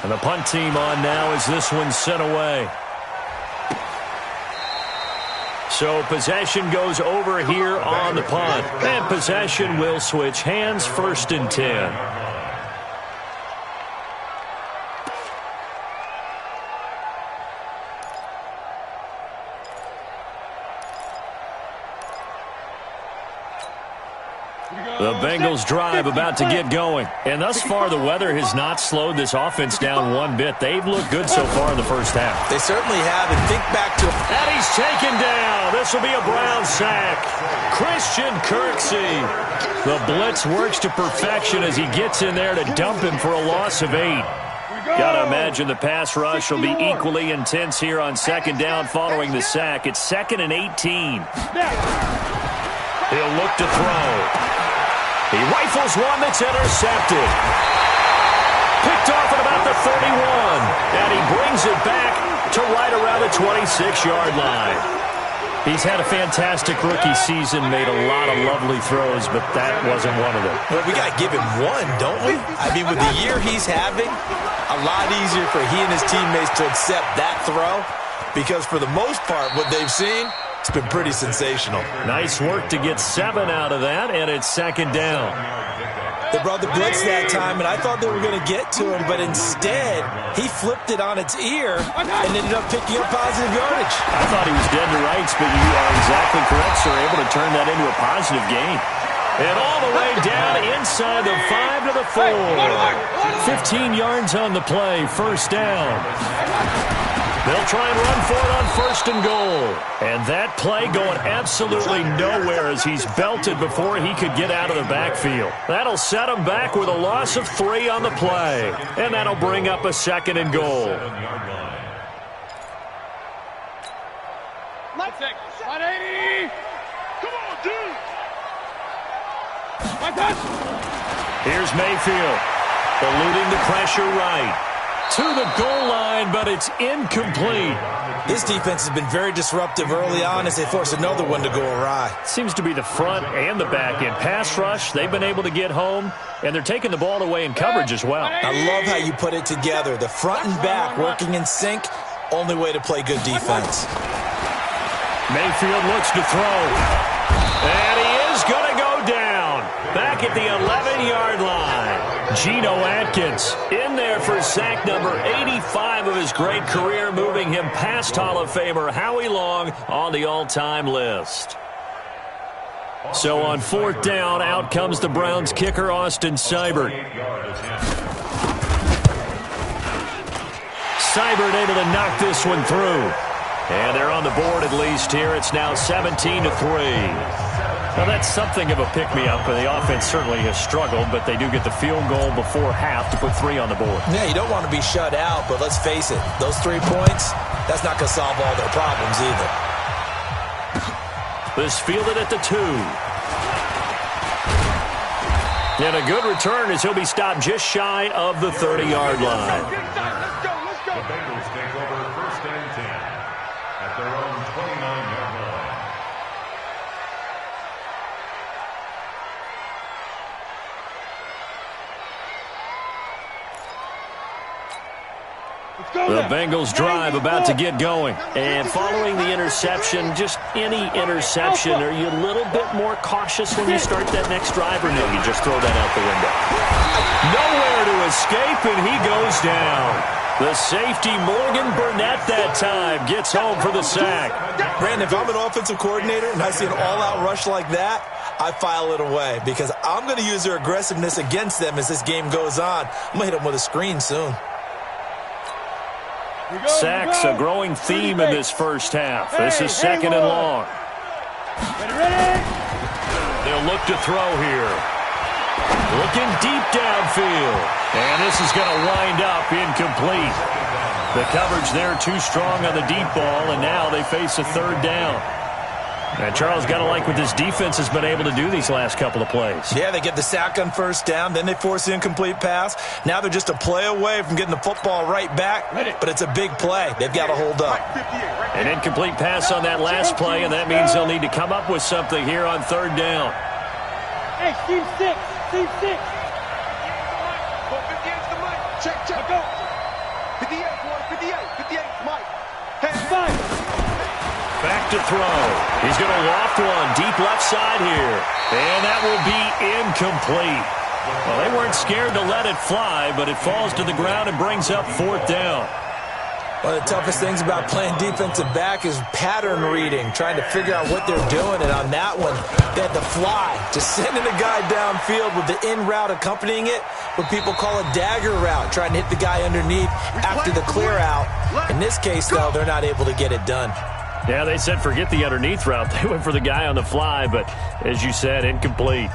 And the punt team on now as this one's sent away. So possession goes over here on the punt. And possession will switch hands, 1st and 10. The Bengals drive about to get going. And thus far, the weather has not slowed this offense down one bit. They've looked good so far in the first half. They certainly have. And think back to... And he's taken down. This will be a Brown sack. Christian Kirksey. The blitz works to perfection as he gets in there to dump him for a loss of 8. Got to imagine the pass rush will be equally intense here on 2nd down following the sack. It's 2nd and 18. He'll look to throw. He rifles one that's intercepted. Picked off at about the 31. And he brings it back to right around the 26-yard line. He's had a fantastic rookie season, made a lot of lovely throws, but that wasn't one of them. Well, we got to give him one, don't we? I mean, with the year he's having, a lot easier for he and his teammates to accept that throw because for the most part, what they've seen, it's been pretty sensational. Nice work to get 7 out of that, and it's 2nd down. They brought the blitz that time, and I thought they were going to get to him, but instead, he flipped it on its ear and ended up picking up positive yardage. I thought he was dead to rights, but you are exactly correct, sir. Able to turn that into a positive gain. And all the way down inside the 5 to the 4. 15 yards on the play, 1st down. They'll try and run for it on 1st and goal. And that play going absolutely nowhere as he's belted before he could get out of the backfield. That'll set him back with a loss of 3 on the play. And that'll bring up a 2nd and goal. Let's take 180. Come on, dude. Here's Mayfield. Eluding the pressure right. To the goal line, but it's incomplete. This defense has been very disruptive early on as they force another one to go awry. Seems to be the front and the back end. Pass rush, they've been able to get home, and they're taking the ball away in coverage as well. I love how you put it together. The front and back working in sync, only way to play good defense. Mayfield looks to throw. And he is going to go down. Back at the 11-yard line. Geno Atkins in there for sack number 85 of his great career, moving him past Hall of Famer Howie Long on the all-time list. So on 4th down, out comes the Browns kicker, Austin Seibert. Seibert able to knock this one through. And they're on the board at least here. It's now 17-3. Well, that's something of a pick-me-up, and the offense certainly has struggled, but they do get the field goal before half to put 3 on the board. Yeah, you don't want to be shut out, but let's face it, those 3 points, that's not going to solve all their problems either. This fielded at the 2. And a good return as he'll be stopped just shy of the 30-yard line. Let's go. The Bengals take over 1st and 10 at their own 29-yard line. The Bengals drive about to get going. And following the interception, just any interception, are you a little bit more cautious when you start that next drive, or no, you just throw that out the window? Nowhere to escape, and he goes down. The safety, Morgan Burnett, that time gets home for the sack. Brandon, if I'm an offensive coordinator and I see an all-out rush like that, I file it away because I'm going to use their aggressiveness against them as this game goes on. I'm going to hit them with a screen soon. Sacks, a growing theme in this first half. This is 2nd and long. They'll look to throw here. Looking deep downfield. And this is going to wind up incomplete. The coverage there too strong on the deep ball, and now they face a 3rd down. And Charles, got to like what this defense has been able to do these last couple of plays. Yeah, they get the sack on 1st down, then they force the incomplete pass. Now they're just a play away from getting the football right back, but it's a big play. They've got to hold up. An incomplete pass on that last play, and that means they'll need to come up with something here on 3rd down. Hey, team 6. Go 50 against the mic. Check. Go. Back to throw. He's going to loft one deep left side here. And that will be incomplete. Well, they weren't scared to let it fly, but it falls to the ground and brings up 4th down. One of the toughest things about playing defensive back is pattern reading, trying to figure out what they're doing. And on that one, they had to fly, just sending a guy downfield with the in route accompanying it, what people call a dagger route, trying to hit the guy underneath after the clear out. In this case, though, they're not able to get it done. Yeah, they said forget the underneath route. They went for the guy on the fly, but as you said, incomplete.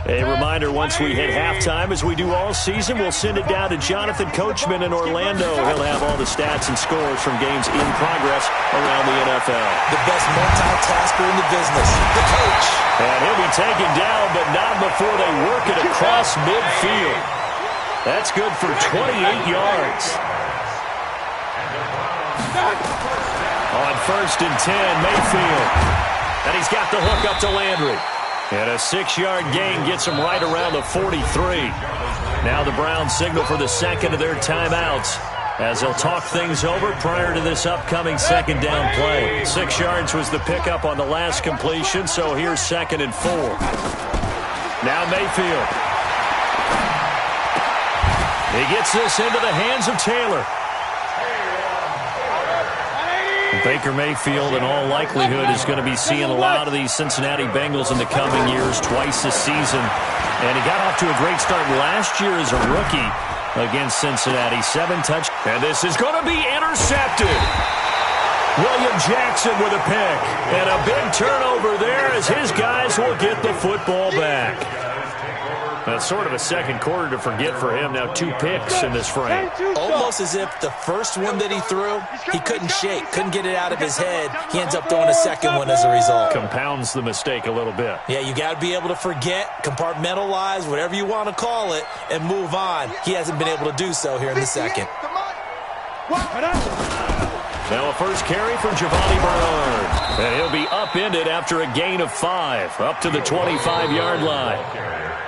A reminder, once we hit halftime, as we do all season, we'll send it down to Jonathan Coachman in Orlando. He'll have all the stats and scores from games in progress around the NFL. The best multitasker in the business, the coach. And he'll be taken down, but not before they work it across midfield. That's good for 28 yards. On 1st and 10, Mayfield. And he's got the hook up to Landry. And a 6-yard gain gets him right around the 43. Now the Browns signal for the second of their timeouts as they'll talk things over prior to this upcoming 2nd down play. 6 yards was the pickup on the last completion, so here's 2nd and 4. Now Mayfield. He gets this into the hands of Taylor. Baker Mayfield, in all likelihood, is going to be seeing a lot of these Cincinnati Bengals in the coming years, twice this season. And he got off to a great start last year as a rookie against Cincinnati. 7 touchdowns. And this is going to be intercepted. William Jackson with a pick. And a big turnover there as his guys will get the football back. That's sort of a second quarter to forget for him. Now 2 picks in this frame. Almost as if the first one that he threw, he couldn't shake, couldn't get it out of his head. He ends up throwing a second one as a result. Compounds the mistake a little bit. Yeah, you got to be able to forget, compartmentalize, whatever you want to call it, and move on. He hasn't been able to do so here in the second. Now a first carry for Giovanni Bernard. And he'll be upended after a gain of 5, up to the 25-yard line.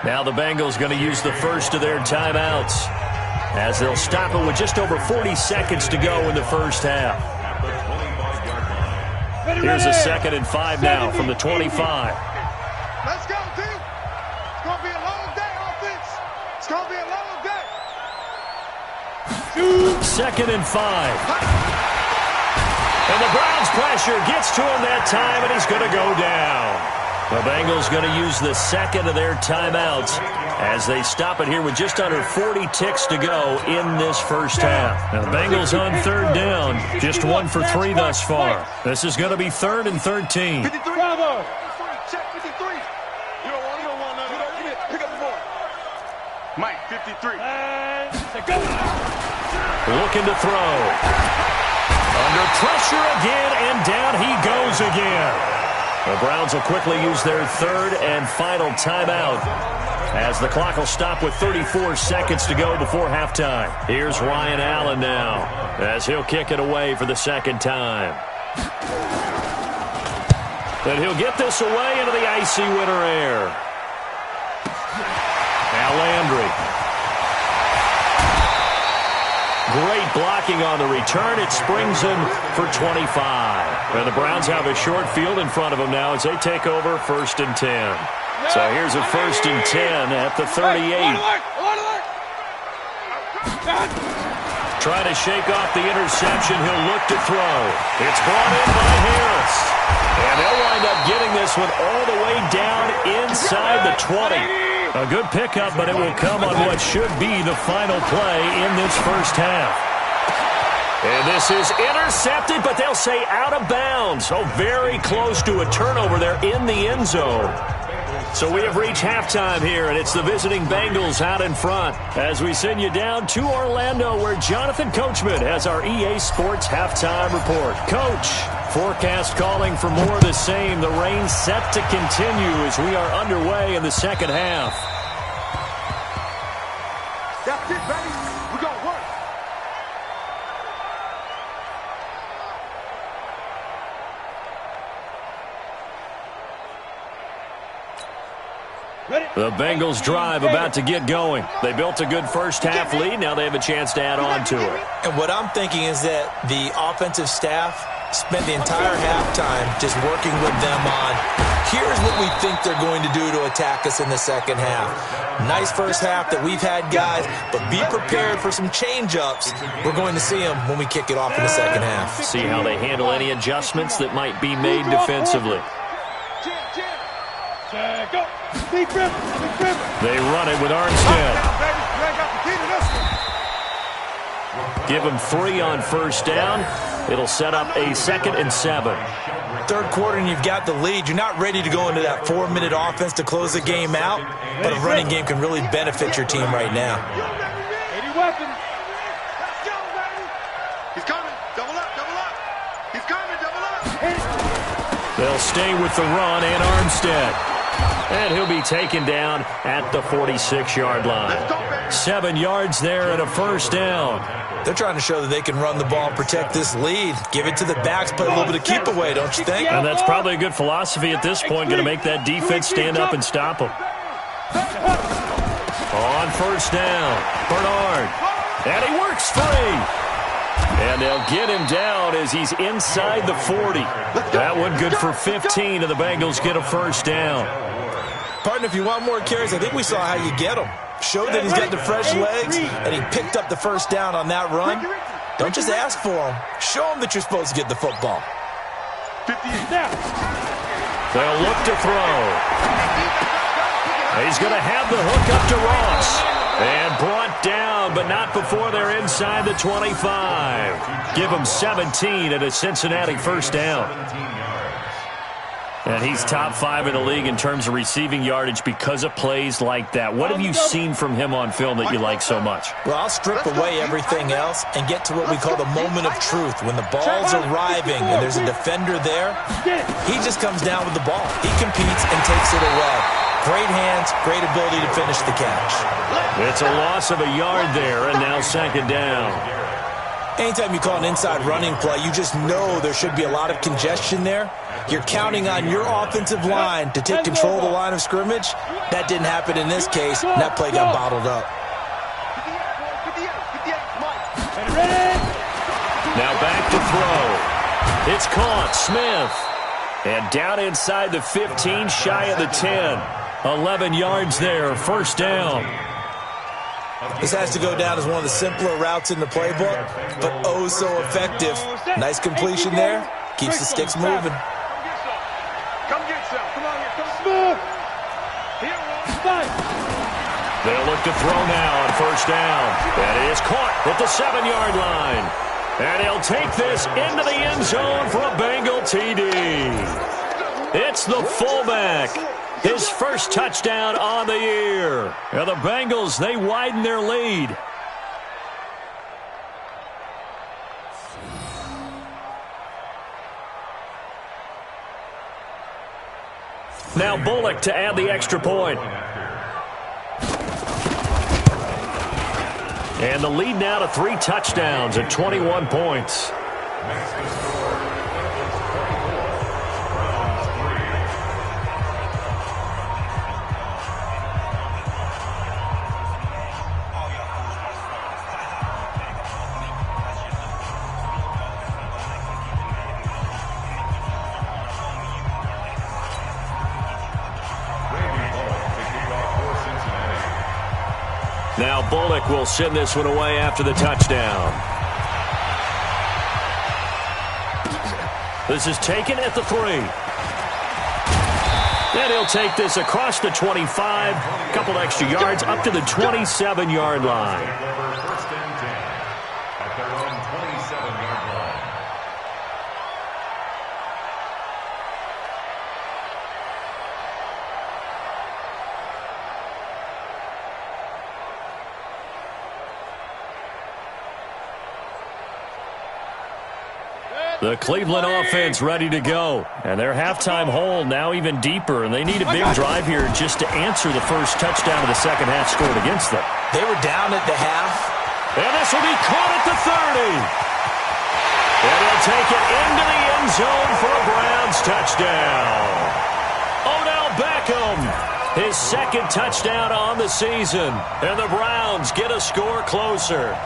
Now the Bengals going to use the first of their timeouts as they'll stop it with just over 40 seconds to go in the first half. Here's a 2nd and 5 now from the 25. Let's go, team. It's going to be a long day, offense. It's going to be a long day. 2nd and 5. And the Browns pressure gets to him that time, and he's going to go down. The Bengals going to use the second of their timeouts as they stop it here with just under 40 ticks to go in this first half. Now the Bengals on 3rd down, just 1 for 3 thus far. This is going to be 3rd and 13. 53. Bravo. Check 53. You don't want none. Pick up the ball. Mike, 53. Looking to throw. Under pressure again, and down he goes again. The Browns will quickly use their 3rd and final timeout as the clock will stop with 34 seconds to go before halftime. Here's Ryan Allen now as he'll kick it away for the 2nd time. And he'll get this away into the icy winter air. Now Landry. Great blocking on the return. It springs him for 25. And the Browns have a short field in front of them now as they take over 1st and 10. So here's a 1st and 10 at the 38. Trying to shake off the interception. He'll look to throw. It's brought in by Harris. And they'll wind up getting this one all the way down inside the 20. A good pickup, but it will come on what should be the final play in this first half. And this is intercepted, but they'll say out of bounds. Oh, very close to a turnover there in the end zone. So we have reached halftime here, and it's the visiting Bengals out in front as we send you down to Orlando, where Jonathan Coachman has our EA Sports halftime report. Coach, forecast calling for more of the same. The rain set to continue as we are underway in the second half. That's it, baby. We're going to work. The Bengals drive about to get going. They built a good first half lead. Now they have a chance to add on to it. And what I'm thinking is that the offensive staff spent the entire halftime just working with them on, here's what we think they're going to do to attack us in the second half. Nice first half that we've had, guys, but be prepared for some change-ups. We're going to see them when we kick it off in the second half. See how they handle any adjustments that might be made defensively. They run it with Armstead. Give him 3 on first down. It'll set up a 2nd and 7. Third quarter and you've got the lead. You're not ready to go into that 4-minute offense to close the game out, but a running game can really benefit your team right now. 80 weapons. Let's go, baby. He's coming. Double up, double up. He's coming, double up. They'll stay with the run and Armstead. And he'll be taken down at the 46-yard line. 7 yards there and a first down. They're trying to show that they can run the ball and protect this lead. Give it to the backs, play a little bit of keep away, don't you think? And that's probably a good philosophy at this point, going to make that defense stand up and stop them. On first down, Bernard. And he works free. And they'll get him down as he's inside the 40. That one good for 15, and the Bengals get a first down. Partner, if you want more carries, I think we saw how you get them. Showed that he's got the fresh legs, and he picked up the first down on that run. Don't just ask for him. Show him that you're supposed to get the football. They'll look to throw. He's going to have the hook up to Ross. And brought down, but not before they're inside the 25. Give him 17 at a Cincinnati first down. And he's top 5 in the league in terms of receiving yardage because of plays like that. What have you seen from him on film that you like so much? Well, I'll strip away everything else and get to what we call the moment of truth. When the ball's arriving and there's a defender there, he just comes down with the ball. He competes and takes it away. Great hands, great ability to finish the catch. It's a loss of a yard there, and now 2nd down. Anytime you call an inside running play, you just know there should be a lot of congestion there. You're counting on your offensive line to take control of the line of scrimmage. That didn't happen in this case, and that play got bottled up. Now back to throw. It's caught. Smith. And down inside the 15, shy of the 10. 11 yards there, first down. This has to go down as one of the simpler routes in the playbook, but oh so effective. Nice completion there. Keeps the sticks moving. Come get some. Come on here. Come on. They'll look to throw now on first down. That is caught at the 7-yard line. And he'll take this into the end zone for a Bengal TD. It's the fullback. His first touchdown on the year. And the Bengals, they widen their lead. Now Bullock to add the extra point. And the lead now to 3 touchdowns at 21 points. Now Bullock will send this one away after the touchdown. This is taken at the 3. And he'll take this across the 25. A couple extra yards up to the 27-yard line. First and 10 at their own 27-yard line. The Cleveland offense ready to go. And their halftime hole now even deeper. And they need a big drive here just to answer the first touchdown of the second half scored against them. They were down at the half. And this will be caught at the 30. And he'll take it into the end zone for a Browns touchdown. Odell Beckham His second touchdown on the season. And the Browns get a score closer.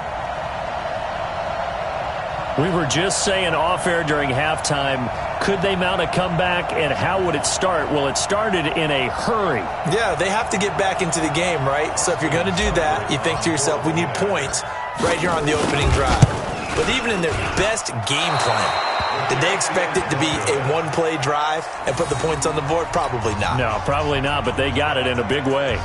We were just saying off-air during halftime, could they mount a comeback, and how would it start? Well, it started in a hurry. Yeah, they have to get back into the game, right? So if you're going to do that, you think to yourself, we need points right here on the opening drive. But even in their best game plan, did they expect it to be a one-play drive and put the points on the board? Probably not. No, probably not, but they got it in a big way.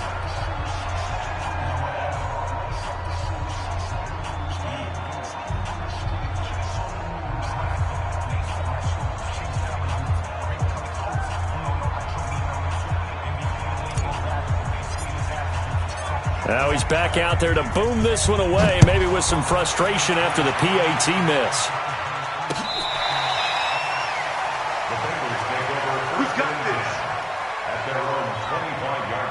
Now he's back out there to boom this one away, maybe with some frustration after the PAT miss. Who's got this? At their own 25-yard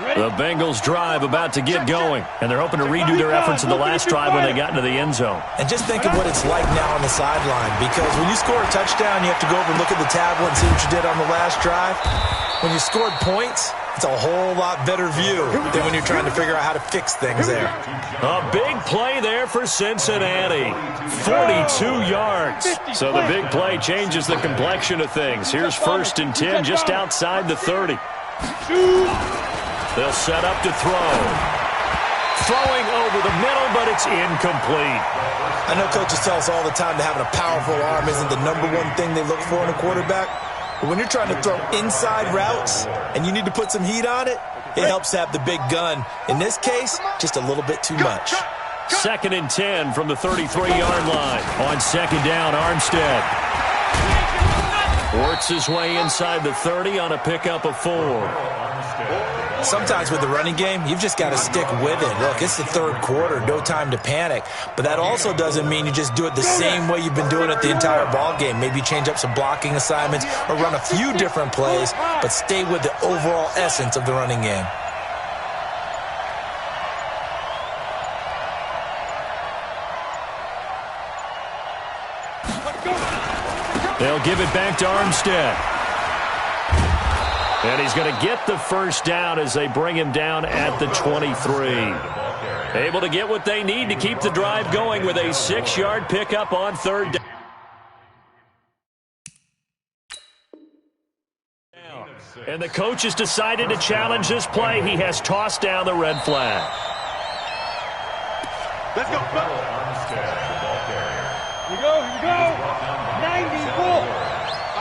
line. The Bengals drive about to get going, and they're hoping to redo their efforts in the last drive when they got into the end zone. And just think of what it's like now on the sideline, because when you score a touchdown, you have to go over and look at the tablet and see what you did on the last drive. When you scored points, it's a whole lot better view than when you're trying to figure out how to fix things there. A big play there for Cincinnati. 42 yards. So the big play changes the complexion of things. Here's 1st and 10 just outside the 30. They'll set up to throw. Throwing over the middle, but it's incomplete. I know coaches tell us all the time that having a powerful arm isn't the #1 thing they look for in a quarterback. But when you're trying to throw inside routes and you need to put some heat on it, it helps to have the big gun. In this case, just a little bit too much. 2nd and 10 from the 33-yard line. On 2nd down, Armstead works his way inside the 30 on a pickup of 4. Sometimes with the running game, you've just got to stick with it. Look, it's the 3rd quarter, no time to panic. But that also doesn't mean you just do it the same way you've been doing it the entire ball game. Maybe change up some blocking assignments or run a few different plays, but stay with the overall essence of the running game. They'll give it back to Armstead. And he's going to get the 1st down as they bring him down at the 23. Able to get what they need to keep the drive going with a 6-yard pickup on 3rd down. And the coach has decided to challenge this play. He has tossed down the red flag. Let's go. Here we go. 94.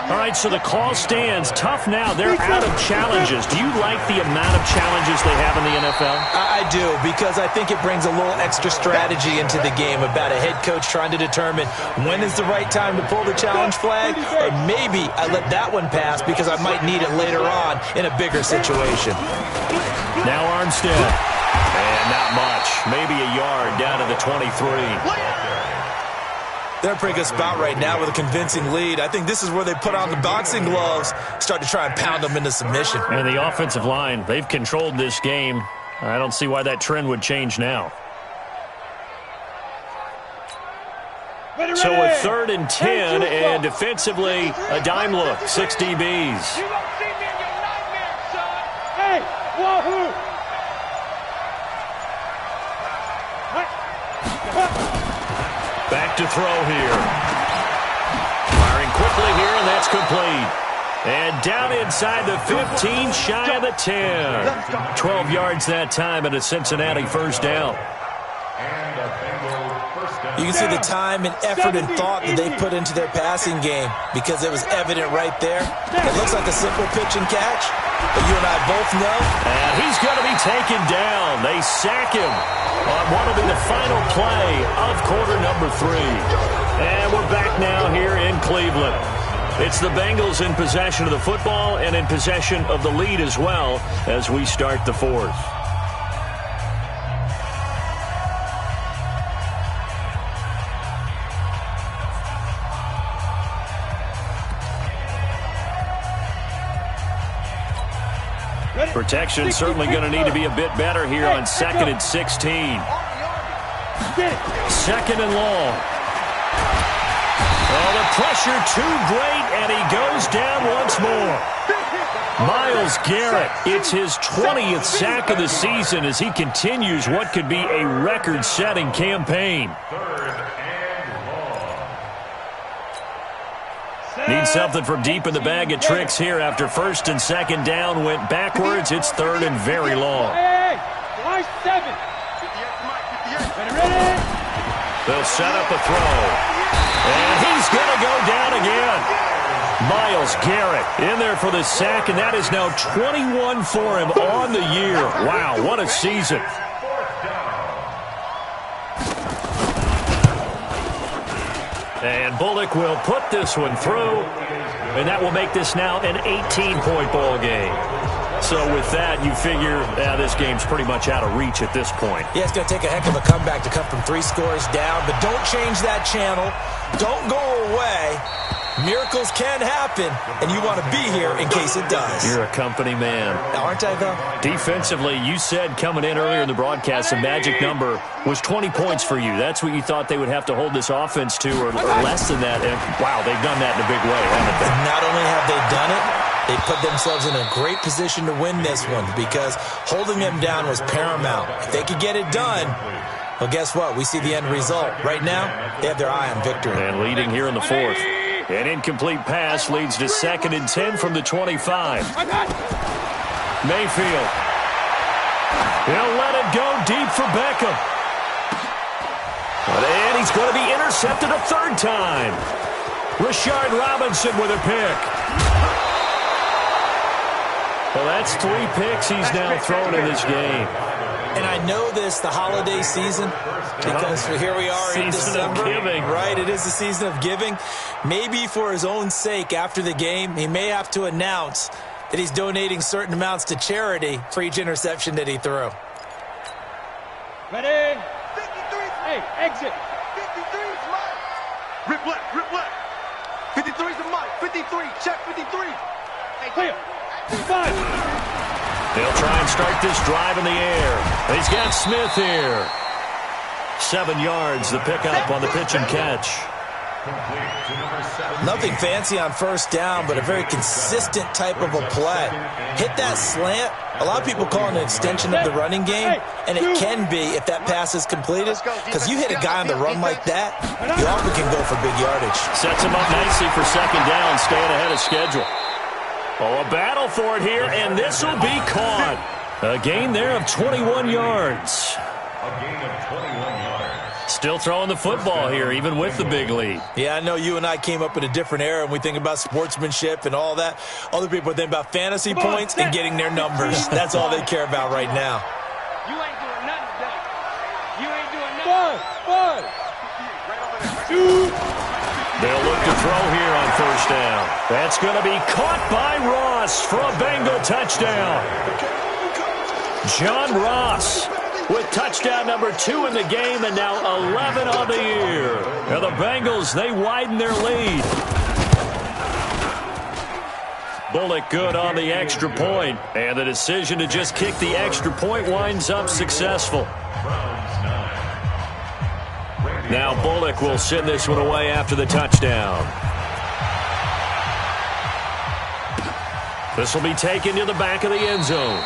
All right, so the call stands. Tough now. They're out of challenges. Do you like the amount of challenges they have in the NFL? I do, because I think it brings a little extra strategy into the game about a head coach trying to determine when is the right time to pull the challenge flag, or maybe I let that one pass because I might need it later on in a bigger situation. Now Armstead. And not much. Maybe a yard down to the 23. They're in a pretty good spot right now with a convincing lead. I think this is where they put on the boxing gloves, start to try and pound them into submission. And the offensive line, they've controlled this game. I don't see why that trend would change now. So a 3rd and 10, and defensively, a dime look, 6 DBs. You won't see me in your nightmares, son. Hey, wahoo! Back to throw here. Firing quickly here, and that's complete. And down inside the 15, shy of the 10. 12 yards that time, and a Cincinnati 1st down. You can see the time and effort and thought that they put into their passing game, because it was evident right there. It looks like a simple pitch and catch, but you and I both know. And he's going to be taken down. They sack him on what will be the final play of quarter number 3. And we're back now here in Cleveland. It's the Bengals in possession of the football and in possession of the lead as well as we start the 4th. Protection certainly going to need to be a bit better here on 2nd and 16. 2nd and long. Oh, the pressure too great, and he goes down once more. Myles Garrett, it's his 20th sack of the season as he continues what could be a record-setting campaign. Needs something from deep in the bag of tricks here after first and second down went backwards. It's third and very long. Hey, line 7. Ready? They'll set up a throw. And he's going to go down again. Myles Garrett in there for the sack, and that is now 21 for him on the year. Wow, what a season. And Bullock will put this one through, and that will make this now an 18-point ball game. So with that, you figure this game's pretty much out of reach at this point. Yeah, it's going to take a heck of a comeback to come from 3 scores down, but don't change that channel. Don't go away. Miracles can happen, and you want to be here in case it does. You're a company man. Aren't I, though? Defensively, you said coming in earlier in the broadcast, the magic number was 20 points for you. That's what you thought they would have to hold this offense to, or less than that. And, wow, they've done that in a big way, haven't they? Not only have they done it, they put themselves in a great position to win this one because holding them down was paramount. If they could get it done, well, guess what? We see the end result. Right now, they have their eye on victory. And leading here in the fourth. An incomplete pass leads to 2nd and 10 from the 25. Mayfield. He'll let it go deep for Beckham. And he's going to be intercepted a third time. Rashard Robinson with a pick. Well, that's 3 picks he's now thrown in this game. And I know this, the holiday season, because here we are in December. Season of giving. Right, it is the season of giving. Maybe for his own sake after the game, he may have to announce that he's donating certain amounts to charity for each interception that he threw. Ready? 53. Hey, exit. 53 is mine. Rip left, rip left. 53 is mine. 53, check 53. Hey, Clear. 5. They'll try and start this drive in the air. He's got Smith here. 7 yards, the pickup on the pitch and catch. Nothing fancy on first down, but a very consistent type of a play. Hit that slant. A lot of people call it an extension of the running game, and it can be if that pass is completed, because you hit a guy on the run like that, you often can go for big yardage. Sets him up nicely for second down, staying ahead of schedule. Oh, a battle for it here, and this will be caught. A gain there of 21 yards. A gain of 21 yards. Still throwing the football here, even with the big lead. Yeah, I know you and I came up in a different era, and we think about sportsmanship and all that. Other people think about fantasy points and getting their numbers. That's all they care about right now. You ain't doing nothing today. You ain't doing nothing. 2. They'll look to throw here on first down. That's going to be caught by Ross for a Bengal touchdown. John Ross with touchdown number 2 in the game and now 11 on the year. And the Bengals, they widen their lead. Bullock good on the extra point, and the decision to just kick the extra point winds up successful. Now Bullock will send this one away after the touchdown. This will be taken to the back of the end zone.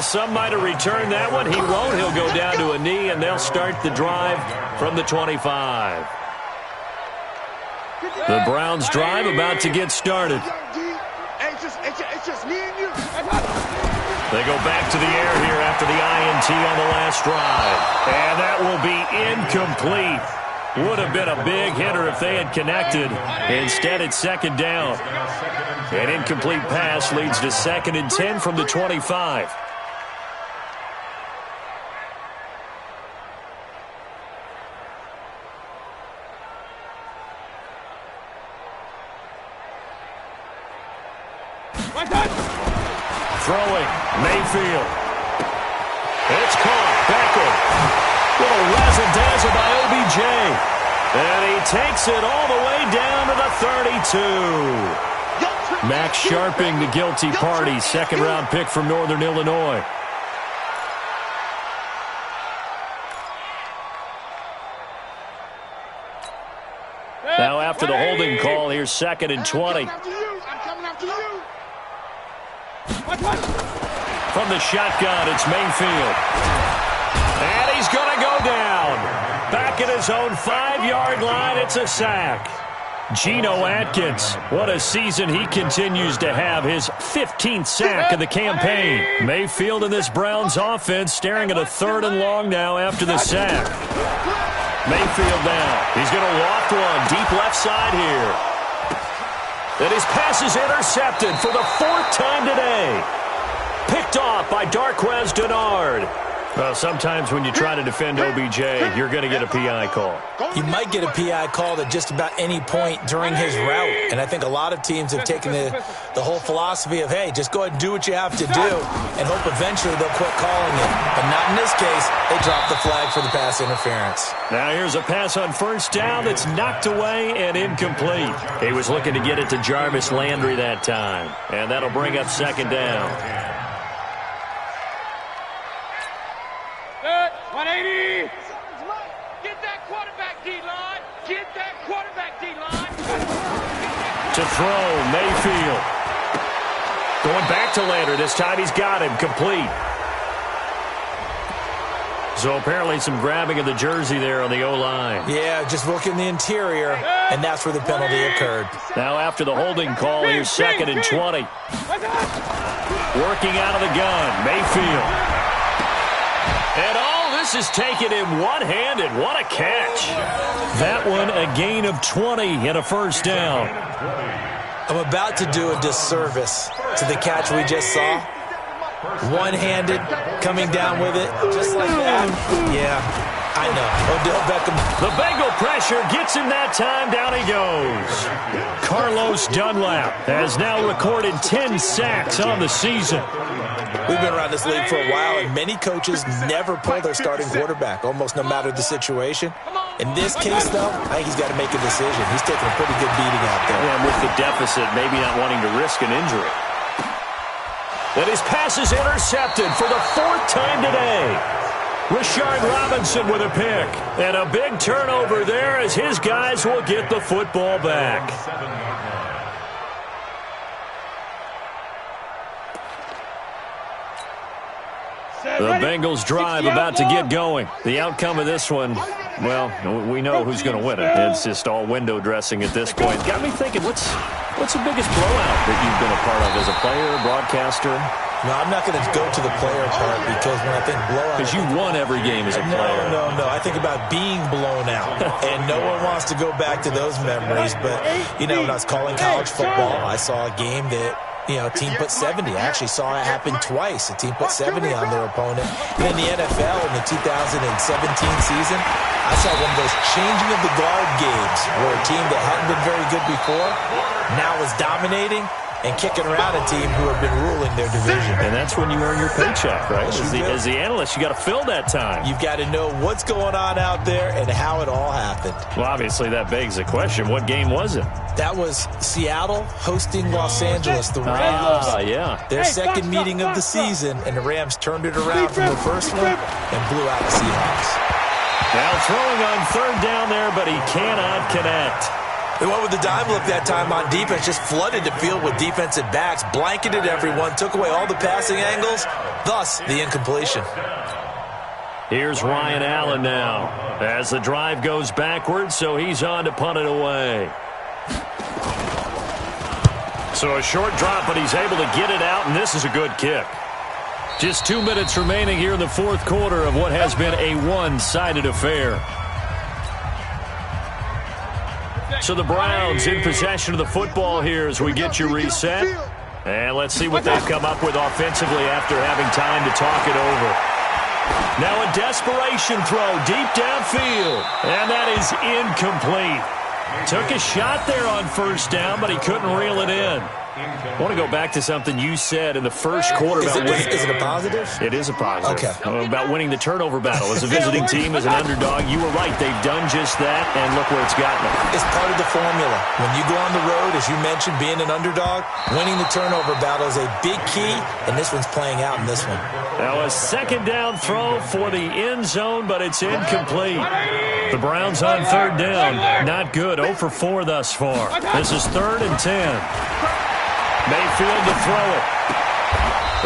Some might have returned that one. He won't. He'll go down to a knee, and they'll start the drive from the 25. The Browns drive about to get started. It's just me and you. They go back to the air here after the INT on the last drive. And that will be incomplete. Would have been a big hitter if they had connected. Instead, it's second down. An incomplete pass leads to 2nd and 10 from the 25. Throwing, Mayfield. It's caught, Beckham. Little razzle-dazzle by OBJ. And he takes it all the way down to the 32. Max Sharping, the guilty party, second-round pick from Northern Illinois. Now after the holding call. Here's 2nd and 20. I'm coming after you. From the shotgun, it's Mayfield. And he's going to go down. Back at his own 5-yard line, it's a sack. Geno Atkins, what a season he continues to have, his 15th sack of the campaign. Mayfield in this Browns offense staring at a 3rd and long now after the sack. Mayfield now. He's going to loft one deep left side here. And his pass is intercepted for the 4th time today. Picked off by Darqueze Dennard. Well, sometimes when you try to defend OBJ, you're going to get a PI call. You might get a PI called at just about any point during his route. And I think a lot of teams have taken the whole philosophy of, hey, just go ahead and do what you have to do and hope eventually they'll quit calling it. But not in this case. They dropped the flag for the pass interference. Now here's a pass on 1st down that's knocked away and incomplete. He was looking to get it to Jarvis Landry that time. And that'll bring up 2nd down. 180. Get that quarterback, D-line. Get that quarterback, D-line. To throw, Mayfield. Going back to Landry. This time he's got him complete. So apparently some grabbing of the jersey there on the O-line. Yeah, just look in the interior, and that's where the penalty occurred. Now after the holding call, here's 2nd and 20. Working out of the gun, Mayfield. And all this is taken in one-handed. What a catch. That one a gain of 20 and a 1st down. I'm about to do a disservice to the catch we just saw. One-handed, coming down with it, just like that. Yeah, I know. Odell Beckham. The Bengal pressure gets him that time. Down he goes. Carlos Dunlap has now recorded 10 sacks on the season. We've been around this league for a while, and many coaches never pull their starting quarterback, almost no matter the situation. In this case, though, I think he's got to make a decision. He's taking a pretty good beating out there. And with the deficit, maybe not wanting to risk an injury. And his pass is intercepted for the 4th time today. Rashard Robinson with a pick. And a big turnover there as his guys will get the football back. The Bengals drive about to get going. The outcome of this one, well, we know who's going to win it. It's just all window dressing at this point. Got me thinking, what's the biggest blowout that you've been a part of as a player, broadcaster? No, I'm not going to go to the player part because when I think blowout... Because you won every game as a player. No. I think about being blown out. And no one wants to go back to those memories. But, you know, when I was calling college football, I saw a game that... a team put 70. I actually saw it happen twice. A team put 70 on their opponent. And in the NFL in the 2017 season, I saw one of those changing of the guard games where a team that hadn't been very good before now is dominating and kicking around a team who have been ruling their division. And that's when you earn your paycheck, right? As the analyst, you got to fill that time. You've got to know what's going on out there and how it all happened. Well, obviously that begs the question, what game was it? That was Seattle hosting Los Angeles, the Rams. Yeah. Their second meeting of the season, and the Rams turned it around from the first one and blew out the Seahawks. Now throwing on 3rd down there, but he cannot connect. They went with the dime look that time on defense, just flooded the field with defensive backs, blanketed everyone, took away all the passing angles, thus the incompletion. Here's Ryan Allen now as the drive goes backwards, so he's on to punt it away. So a short drop, but he's able to get it out, and this is a good kick. Just 2 minutes remaining here in the 4th quarter of what has been a one-sided affair. So the Browns in possession of the football here as we get you reset. And let's see what they've come up with offensively after having time to talk it over. Now a desperation throw deep downfield. And that is incomplete. Took a shot there on 1st down, but he couldn't reel it in. I want to go back to something you said in the first quarter about winning. Is it a positive? It is a positive. Okay. About winning the turnover battle. As a visiting team, as an underdog, you were right. They've done just that, and look where it's gotten them. It's part of the formula. When you go on the road, as you mentioned, being an underdog, winning the turnover battle is a big key, and this one's playing out in this one. Now a second down throw for the end zone, but it's incomplete. The Browns on third down. Not good. 0 for 4 thus far. This is 3rd and 10. Mayfield to throw it.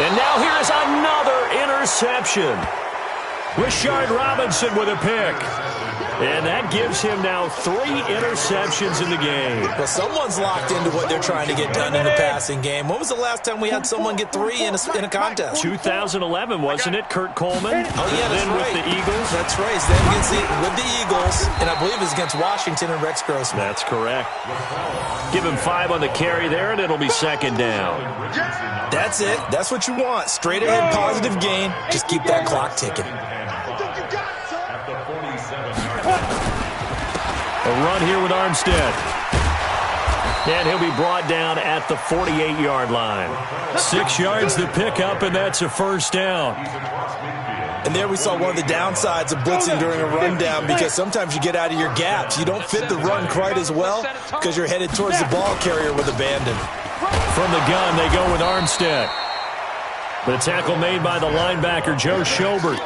And now here is another interception. Rashard Robinson with a pick. And that gives him now 3 interceptions in the game. Well, someone's locked into what they're trying to get done in the passing game. When was the last time we had someone get 3 in a contest? 2011, wasn't it, Kurt Coleman? Oh, yeah, that's then right. with the Eagles. That's right. Then with the Eagles, and I believe it's against Washington and Rex Grossman. That's correct. Give him 5 on the carry there, and it'll be second down. That's it. That's what you want. Straight ahead, positive gain. Just keep that clock ticking. A run here with Armstead. And he'll be brought down at the 48-yard line. 6 yards to pick up, and that's a first down. And there we saw one of the downsides of blitzing during a rundown, because sometimes you get out of your gaps. You don't fit the run quite as well because you're headed towards the ball carrier with abandon. From the gun, they go with Armstead. The tackle made by the linebacker, Joe Schobert.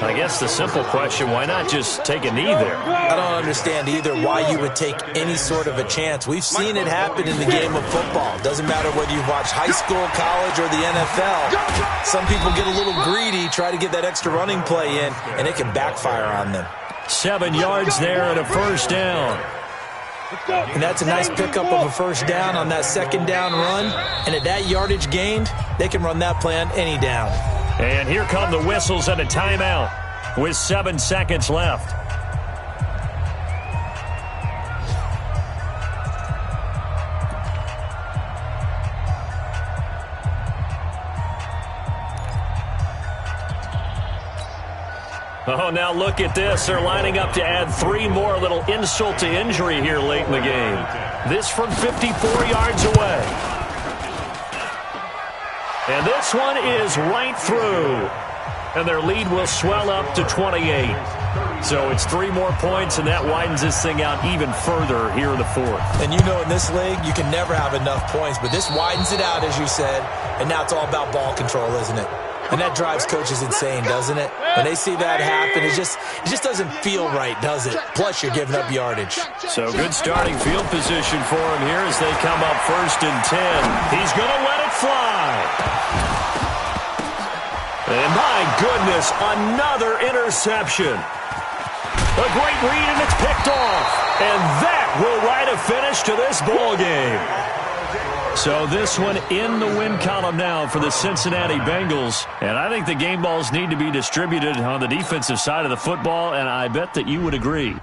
I guess the simple question, why not just take a knee there? I don't understand either why you would take any sort of a chance. We've seen it happen in the game of football. Doesn't matter whether you watch high school, college, or the NFL. Some people get a little greedy, try to get that extra running play in, and it can backfire on them. 7 yards there and a first down. And that's a nice pickup of a first down on that second down run. And at that yardage gained, they can run that play on any down. And here come the whistles and a timeout with 7 seconds left. Oh, now look at this. They're lining up to add 3 more, little insult to injury here late in the game. This from 54 yards away. And this one is right through. And their lead will swell up to 28. So it's 3 more points, and that widens this thing out even further here in the 4th. And you know, in this league, you can never have enough points, but this widens it out, as you said, and now it's all about ball control, isn't it? And that drives coaches insane, doesn't it? When they see that happen, it just doesn't feel right, does it? Plus, you're giving up yardage. So good starting field position for him here as they come up 1st and 10. He's going to let it fly. And my goodness, another interception. A great read, and it's picked off. And that will write a finish to this ball game. So this one in the win column now for the Cincinnati Bengals. And I think the game balls need to be distributed on the defensive side of the football, and I bet that you would agree.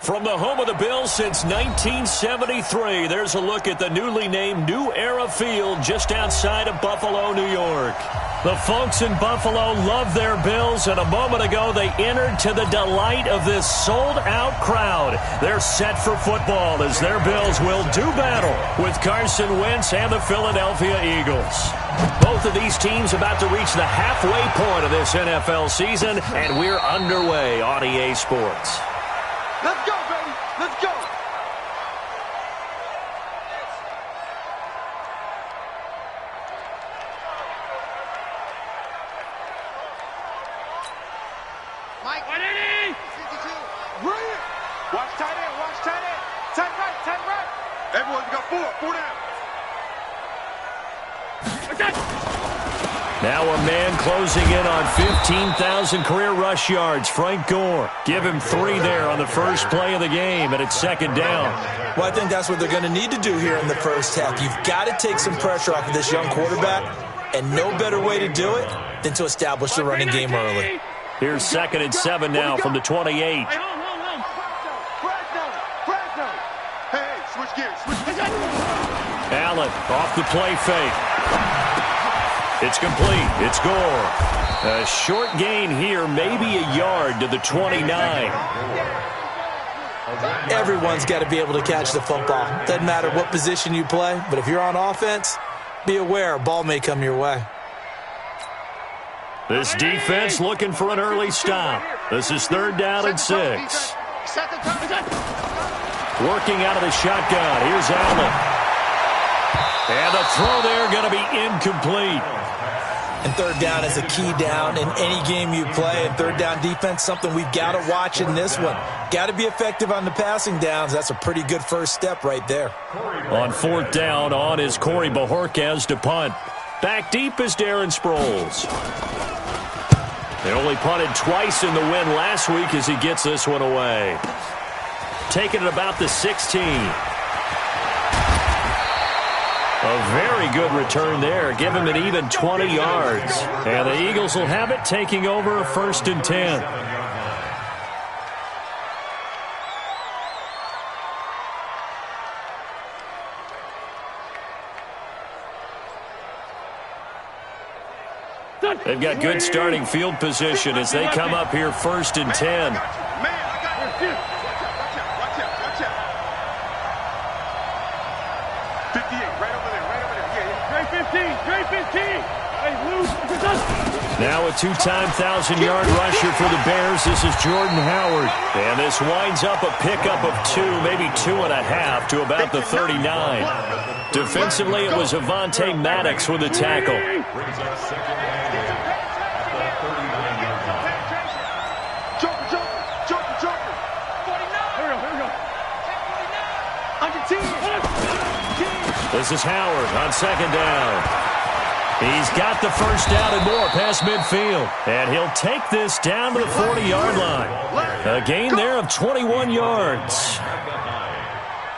From the home of the Bills since 1973, there's a look at the newly named New Era Field just outside of Buffalo, New York. The folks in Buffalo love their Bills, and a moment ago they entered to the delight of this sold-out crowd. They're set for football as their Bills will do battle with Carson Wentz and the Philadelphia Eagles. Both of these teams about to reach the halfway point of this NFL season, and we're underway on EA Sports. Let's go, baby. Let's go. Mike. 180. 52. Brilliant. Watch tight end. Watch tight end. Tight right. Tight right. Everyone, you got 4. 4 down. Now a man closing in on 15,000 career rush yards, Frank Gore. Give him 3 there on the first play of the game, and it's second down. Well, I think that's what they're going to need to do here in the first half. You've got to take some pressure off of this young quarterback, and no better way to do it than to establish the running game early. Here's 2nd and 7 now from the 28. Hey, switch gears. Switch gears. Allen off the play fake. It's complete. It's Gore. A short gain here, maybe a yard to the 29. Everyone's got to be able to catch the football. Doesn't matter what position you play, but if you're on offense, be aware a ball may come your way. This defense looking for an early stop. This is 3rd down and 6. Working out of the shotgun. Here's Allen. And the throw there going to be incomplete. And 3rd down is a key down in any game you play. And 3rd down defense, something we've got to watch in this one. Got to be effective on the passing downs. That's a pretty good first step right there. On 4th down, on is Corey Bojorquez to punt. Back deep is Darren Sproles. They only punted twice in the win last week as he gets this one away. Taking it about the 16. A very good return there. Give him an even 20 yards. And the Eagles will have it, taking over 1st and 10. They've got good starting field position as they come up here 1st and 10. Now a 2-time 1,000-yard rusher for the Bears. This is Jordan Howard. And this winds up a pickup of 2, maybe 2.5 to about the 39. Defensively, it was Avonte Maddox with a tackle. This is Howard on 2nd down. He's got the first down and more past midfield. And he'll take this down to the 40-yard line. A gain there of 21 yards.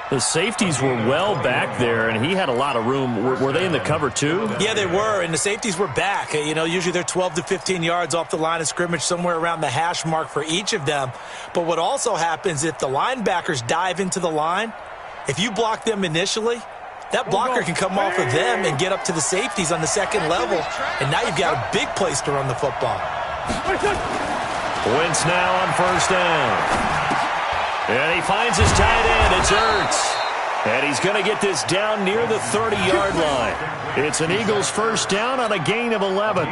The safeties were well back there, and he had a lot of room. Were they in the cover too? Yeah, they were, and the safeties were back. You know, usually they're 12 to 15 yards off the line of scrimmage, somewhere around the hash mark for each of them. But what also happens if the linebackers dive into the line, if you block them initially, that blocker can come off of them and get up to the safeties on the 2nd level, and now you've got a big place to run the football. Wentz now on 1st down. And he finds his tight end. It's Ertz. And he's going to get this down near the 30-yard line. It's an Eagles first down on a gain of 11.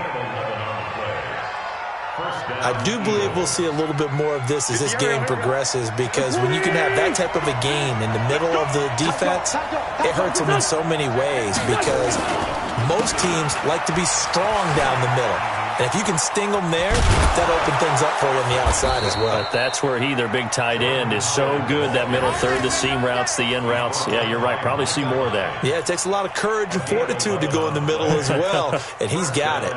I do believe we'll see a little bit more of this as this game progresses, because when you can have that type of a gain in the middle of the defense, it hurts them in so many ways, because most teams like to be strong down the middle. And if you can sting them there, that opens things up for you on the outside as well. But that's where their big tight end, is so good, that middle third, the seam routes, the in routes. Yeah, you're right. Probably see more of that. Yeah, it takes a lot of courage and fortitude to go in the middle as well, and he's got it.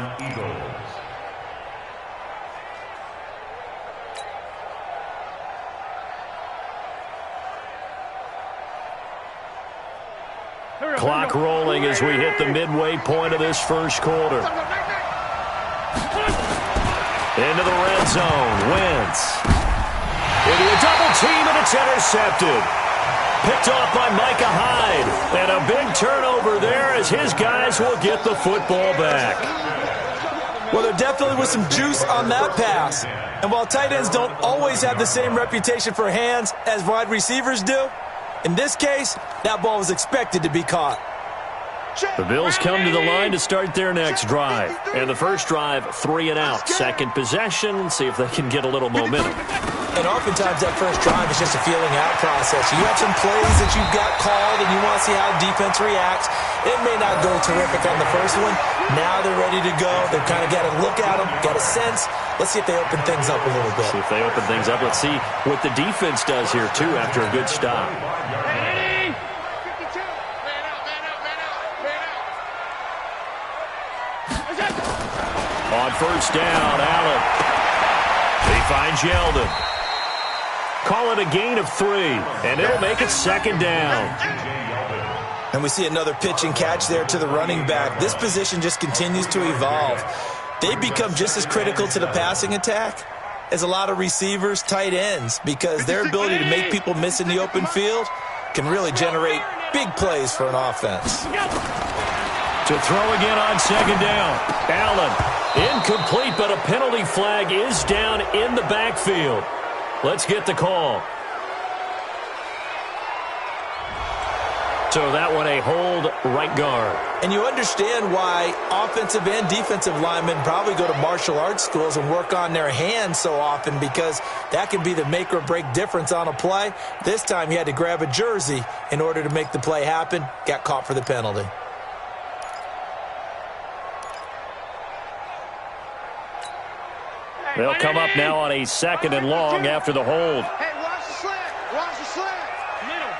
Clock rolling as we hit the midway point of this first quarter. Into the red zone. Wentz. It'll be a double team, and it's intercepted. Picked off by Micah Hyde. And a big turnover there as his guys will get the football back. Well, there definitely was some juice on that pass. And while tight ends don't always have the same reputation for hands as wide receivers do, in this case, that ball was expected to be caught. The Bills come to the line to start their next drive. And the first drive, 3 and out. Second possession, see if they can get a little momentum. And oftentimes that first drive is just a feeling out process. You have some plays that you've got called and you want to see how defense reacts. It may not go terrific on the first one. Now they're ready to go. They've kind of got to look at them, got a sense. Let's see if they open things up a little bit. See if they open things up. Let's see what the defense does here, too, after a good stop. On first down, Allen. He finds Yeldon. Call it a gain of 3, and it'll make it second down. And we see another pitch and catch there to the running back. This position just continues to evolve. They become just as critical to the passing attack as a lot of receivers, tight ends, because their ability to make people miss in the open field can really generate big plays for an offense. To throw again on second down. Allen, incomplete, but a penalty flag is down in the backfield. Let's get the call. So that one a hold, right guard. And you understand why offensive and defensive linemen probably go to martial arts schools and work on their hands so often, because that can be the make or break difference on a play. This time he had to grab a jersey in order to make the play happen. Got caught for the penalty. They'll come up now on a second and long after the hold. Hey, watch the slant. Watch the slant. Middle.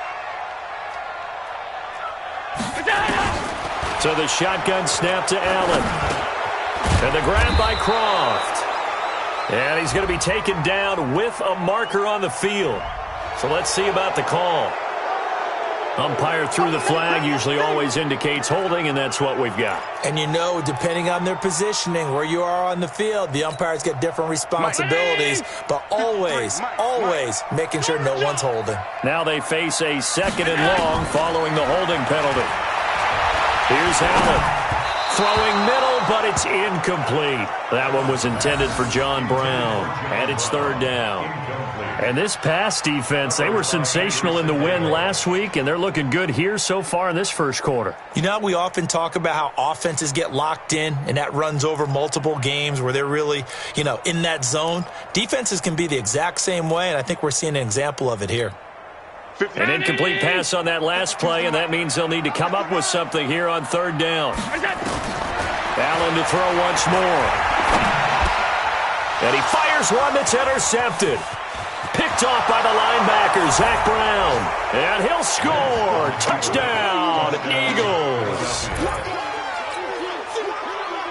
So the shotgun snap to Allen. And the grab by Croft. And he's going to be taken down with a marker on the field. So let's see about the call. Umpire threw the flag, usually always indicates holding, and that's what we've got. And you know, depending on their positioning, where you are on the field, the umpires get different responsibilities, but always making sure no one's holding. Now they face a second and long following the holding penalty. Here's Allen. Throwing middle, but it's incomplete. That one was intended for John Brown, and it's third down. And this pass defense, they were sensational in the win last week, and they're looking good here so far in this first quarter. You know, we often talk about how offenses get locked in, and that runs over multiple games where they're really, in that zone. Defenses can be the exact same way, and I think we're seeing an example of it here. An incomplete pass on that last play, and that means they'll need to come up with something here on third down. Allen to throw once more. And he fires one that's intercepted. Picked off by the linebacker, Zach Brown. And he'll score. Touchdown, Eagles.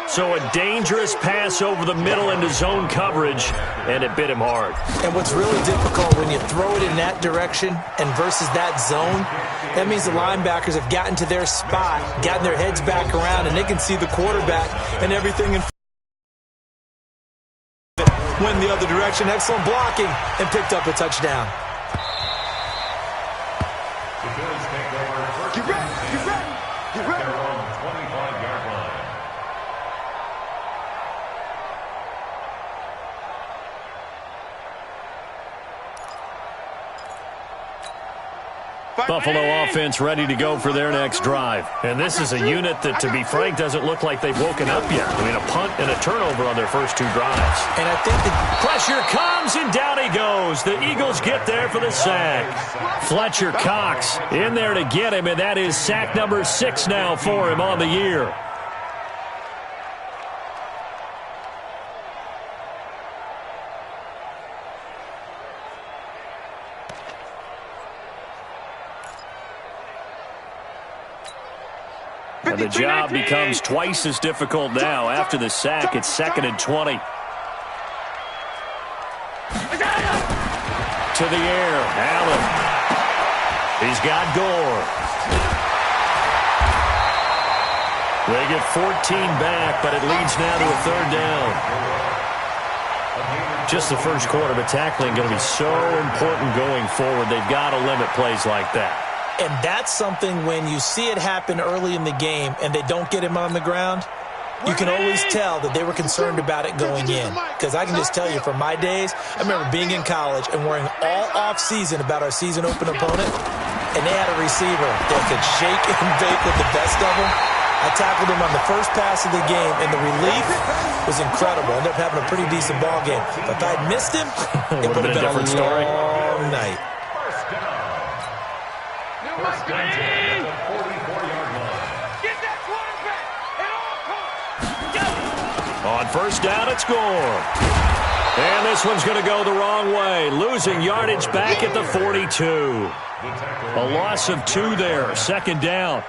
So a dangerous pass over the middle into zone coverage, and it bit him hard. And what's really difficult when you throw it in that direction and versus that zone, that means the linebackers have gotten to their spot, gotten their heads back around, and they can see the quarterback and everything in went the other direction. Excellent blocking, and picked up a touchdown. The Bills take over first and 10 at their own 25-yard line. Buffalo offense ready to go for their next drive. And this is a unit that, to be frank, doesn't look like they've woken up yet. I mean, a punt and a turnover on their first 2 drives. And I think the pressure comes, and down he goes. The Eagles get there for the sack. Fletcher Cox in there to get him, and that is sack number 6 now for him on the year. And the job becomes twice as difficult now. After the sack, it's 2nd and 20. To the air, Allen. He's got Gore. They get 14 back, but it leads now to a third down. Just the first quarter, but tackling going to be so important going forward. They've got to limit plays like that. And that's something when you see it happen early in the game and they don't get him on the ground, you can always tell that they were concerned about it going in. Because I can just tell you from my days, I remember being in college and worrying all off-season about our season open opponent, and they had a receiver that could shake and bake with the best of them. I tackled him on the first pass of the game, and the relief was incredible. Ended up having a pretty decent ball game. But if I'd missed him, it would have been a different story. Long night. First down, at the 44-yard line. Get that quarterback at all costs. On first down, it's Gore. And this one's going to go the wrong way. Losing yardage back at the 42. A loss of 2 there. Second down.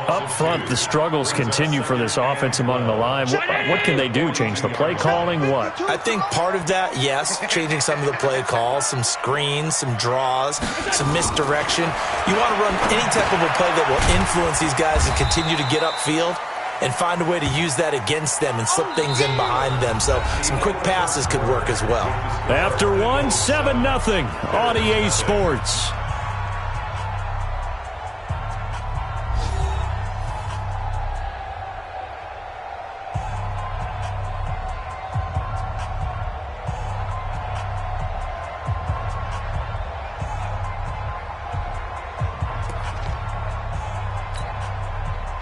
Up front, the struggles continue for this offense among the line. What can they do? Change the play calling? What? I think part of that, yes, changing some of the play calls, some screens, some draws, some misdirection. You want to run any type of a play that will influence these guys and continue to get upfield and find a way to use that against them and slip things in behind them. So some quick passes could work as well. After 7-0 on EA Sports.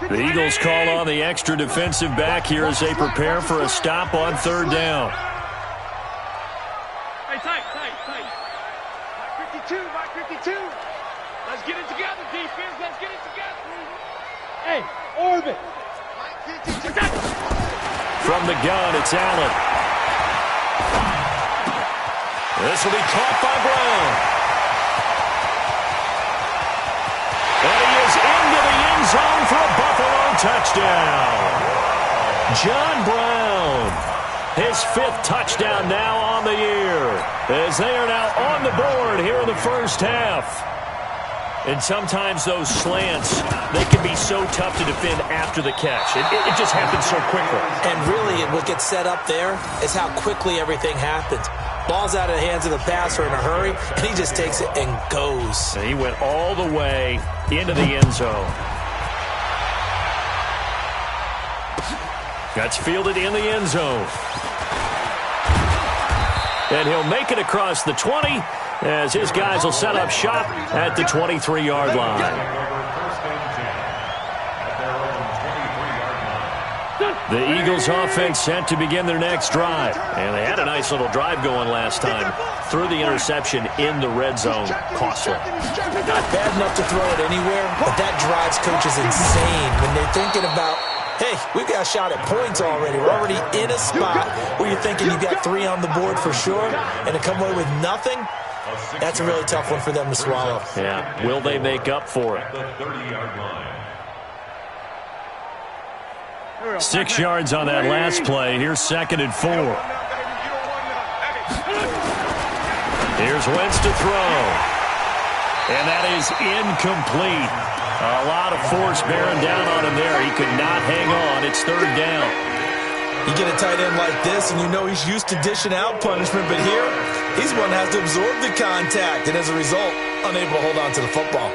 The Eagles call on the extra defensive back here as they prepare for a stop on third down. Hey, tight. Mike 52. Let's get it together, defense. Let's get it together. Hey, orbit. From the gun, it's Allen. This will be caught by Brown. And he is into the end zone for a Buffalo touchdown. John Brown, his 5th touchdown now on the year, as they are now on the board here in the first half. And sometimes those slants, they can be so tough to defend after the catch. It just happens so quickly. And really, what gets set up there is how quickly everything happens. Ball's out of the hands of the passer in a hurry, and he just takes it and goes. And he went all the way into the end zone. That's fielded in the end zone. And he'll make it across the 20 as his guys will set up shop at the 23-yard line. The Eagles offense set to begin their next drive. And they had a nice little drive going last time. Threw the interception in the red zone. Costly. Not bad enough to throw it anywhere, but that drives coaches insane when they're thinking about, hey, we've got a shot at points already. We're already in a spot where you're thinking you've got 3 on the board for sure, and to come away with nothing, that's a really tough one for them to swallow. Yeah, will they make up for it? 6 yards on that last play. Here's 2nd and 4. Here's Wentz to throw. And that is incomplete. A lot of force bearing down on him there. He could not hang on. It's 3rd down. You get a tight end like this, and you know he's used to dishing out punishment, but here, he's one that has to absorb the contact, and as a result, unable to hold on to the football.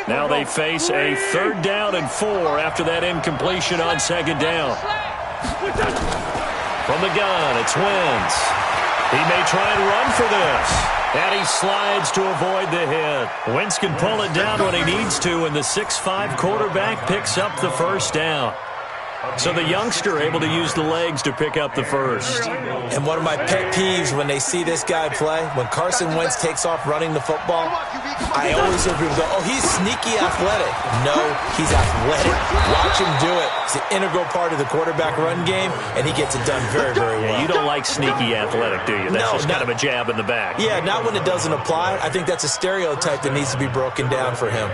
Now they face a 3rd down and 4 after that incompletion on 2nd down. From the gun, it's Wentz. He may try and run for this. And he slides to avoid the hit. Wentz can pull it down when he needs to, and the 6'5" quarterback picks up the first down. So the youngster able to use the legs to pick up the first. And one of my pet peeves when they see this guy play, when Carson Wentz takes off running the football, I always hear people go, oh, he's sneaky athletic. No, he's athletic. Watch him do it. It's an integral part of the quarterback run game, and he gets it done very, very well. Yeah, you don't like sneaky athletic, do you? That's just kind of a jab in the back. Yeah, not when it doesn't apply. I think that's a stereotype that needs to be broken down for him.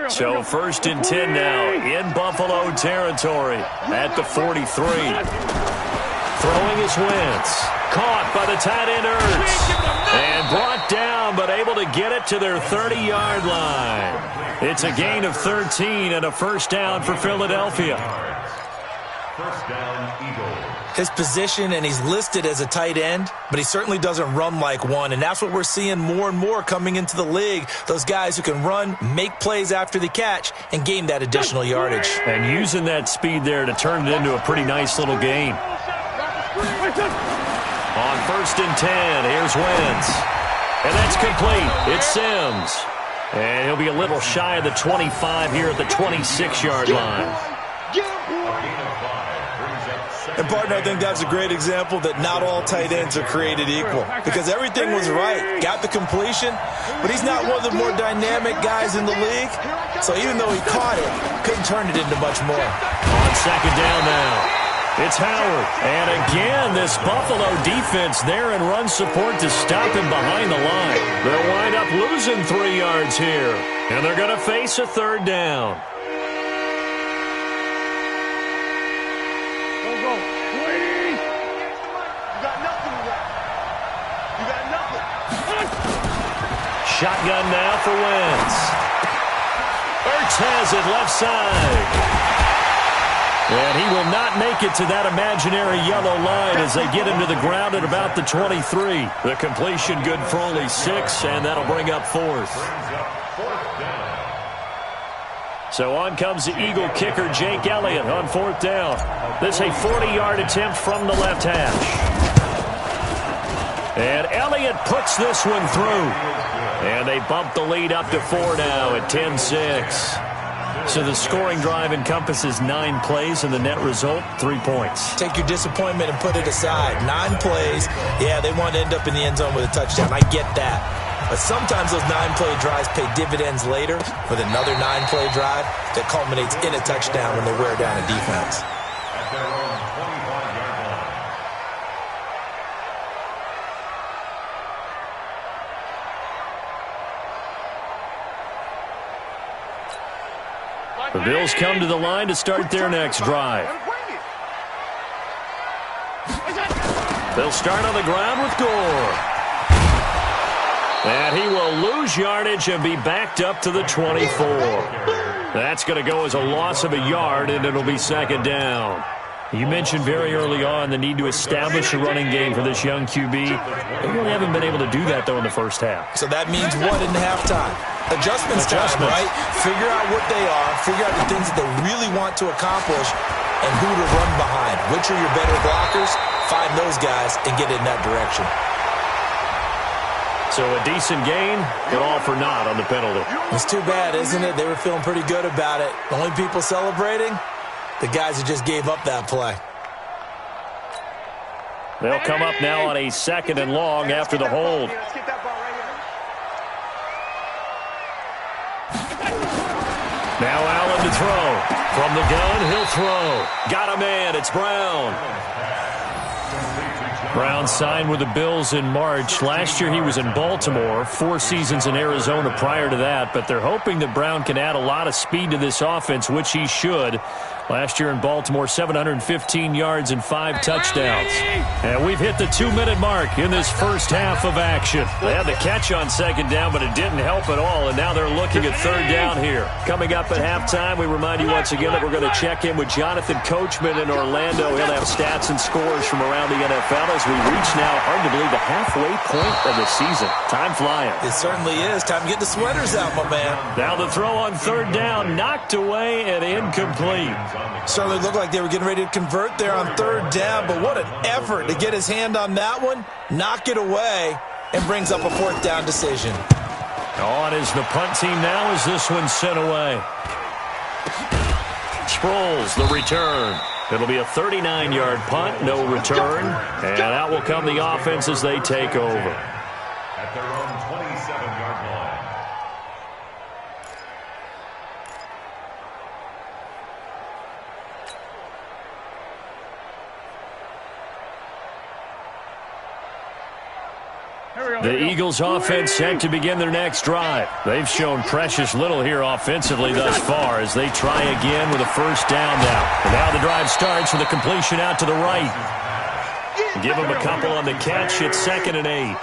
So 1st and 10 now in Buffalo territory at the 43. Throwing is Wentz. Caught by the tight end Ertz. And brought down, but able to get it to their 30-yard line. It's a gain of 13 and a first down for Philadelphia. First down, Eagles. His position, and he's listed as a tight end, but he certainly doesn't run like one, and that's what we're seeing more and more coming into the league. Those guys who can run, make plays after the catch, and gain that additional yardage. And using that speed there to turn it into a pretty nice little gain. On 1st and 10, here's Wentz. And that's complete. It's Sims. And he'll be a little shy of the 25 here at the 26-yard line. And, partner, I think that's a great example that not all tight ends are created equal, because everything was right. Got the completion, but he's not one of the more dynamic guys in the league. So even though he caught it, couldn't turn it into much more. On 2nd down now, it's Howard. And again, this Buffalo defense there in run support to stop him behind the line. They'll wind up losing 3 yards here, and they're going to face a 3rd down. Shotgun now for Wentz. Ertz has it left side. And he will not make it to that imaginary yellow line as they get him to the ground at about the 23. The completion good for only 6, and that'll bring up 4th. So on comes the Eagle kicker, Jake Elliott, on 4th down. This a 40-yard attempt from the left hash. And Elliott puts this one through. And they bump the lead up to 4 now at 10-6. So the scoring drive encompasses 9 plays, and the net result, 3 points. Take your disappointment and put it aside. 9 plays, yeah, they want to end up in the end zone with a touchdown. I get that. But sometimes those 9-play drives pay dividends later with another 9-play drive that culminates in a touchdown when they wear down a defense. At their own 25-yard line. The Bills come to the line to start their next drive. They'll start on the ground with Gore. And he will lose yardage and be backed up to the 24. That's going to go as a loss of a yard, and it'll be 2nd down. You mentioned very early on the need to establish a running game for this young QB. They really haven't been able to do that, though, in the first half. So that means what in halftime? Adjustments time, right? Figure out what they are, figure out the things that they really want to accomplish, and who to run behind. Which are your better blockers? Find those guys and get in that direction. So a decent gain, but all for naught on the penalty. It's too bad, isn't it? They were feeling pretty good about it. The only people celebrating, the guys who just gave up that play. They'll come up now on a 2nd and long after the hold. Now Allen to throw. From the gun, he'll throw. Got a man. It's Brown. Brown signed with the Bills in March. Last year he was in Baltimore, 4 seasons in Arizona prior to that, but they're hoping that Brown can add a lot of speed to this offense, which he should. Last year in Baltimore, 715 yards and 5 touchdowns. And we've hit the 2-minute mark in this first half of action. They had the catch on 2nd down, but it didn't help at all, and now they're looking at 3rd down here. Coming up at halftime, we remind you once again that we're going to check in with Jonathan Coachman in Orlando. He'll have stats and scores from around the NFL as we reach now, hard to believe, the halfway point of the season. Time flying. It certainly is. Time to get the sweaters out, my man. Now the throw on 3rd down, knocked away and incomplete. Certainly looked like they were getting ready to convert there on 3rd down, but what an effort to get his hand on that one, knock it away, and brings up a 4th down decision. On is the punt team now as this one's sent away. Sproles, the return. It'll be a 39-yard punt, no return, and out will come the offense as they take over. At their own 27-yard line. The Eagles offense set to begin their next drive. They've shown precious little here offensively thus far as they try again with a 1st down now. And now the drive starts with a completion out to the right. Give him a couple on the catch. It's 2nd and 8.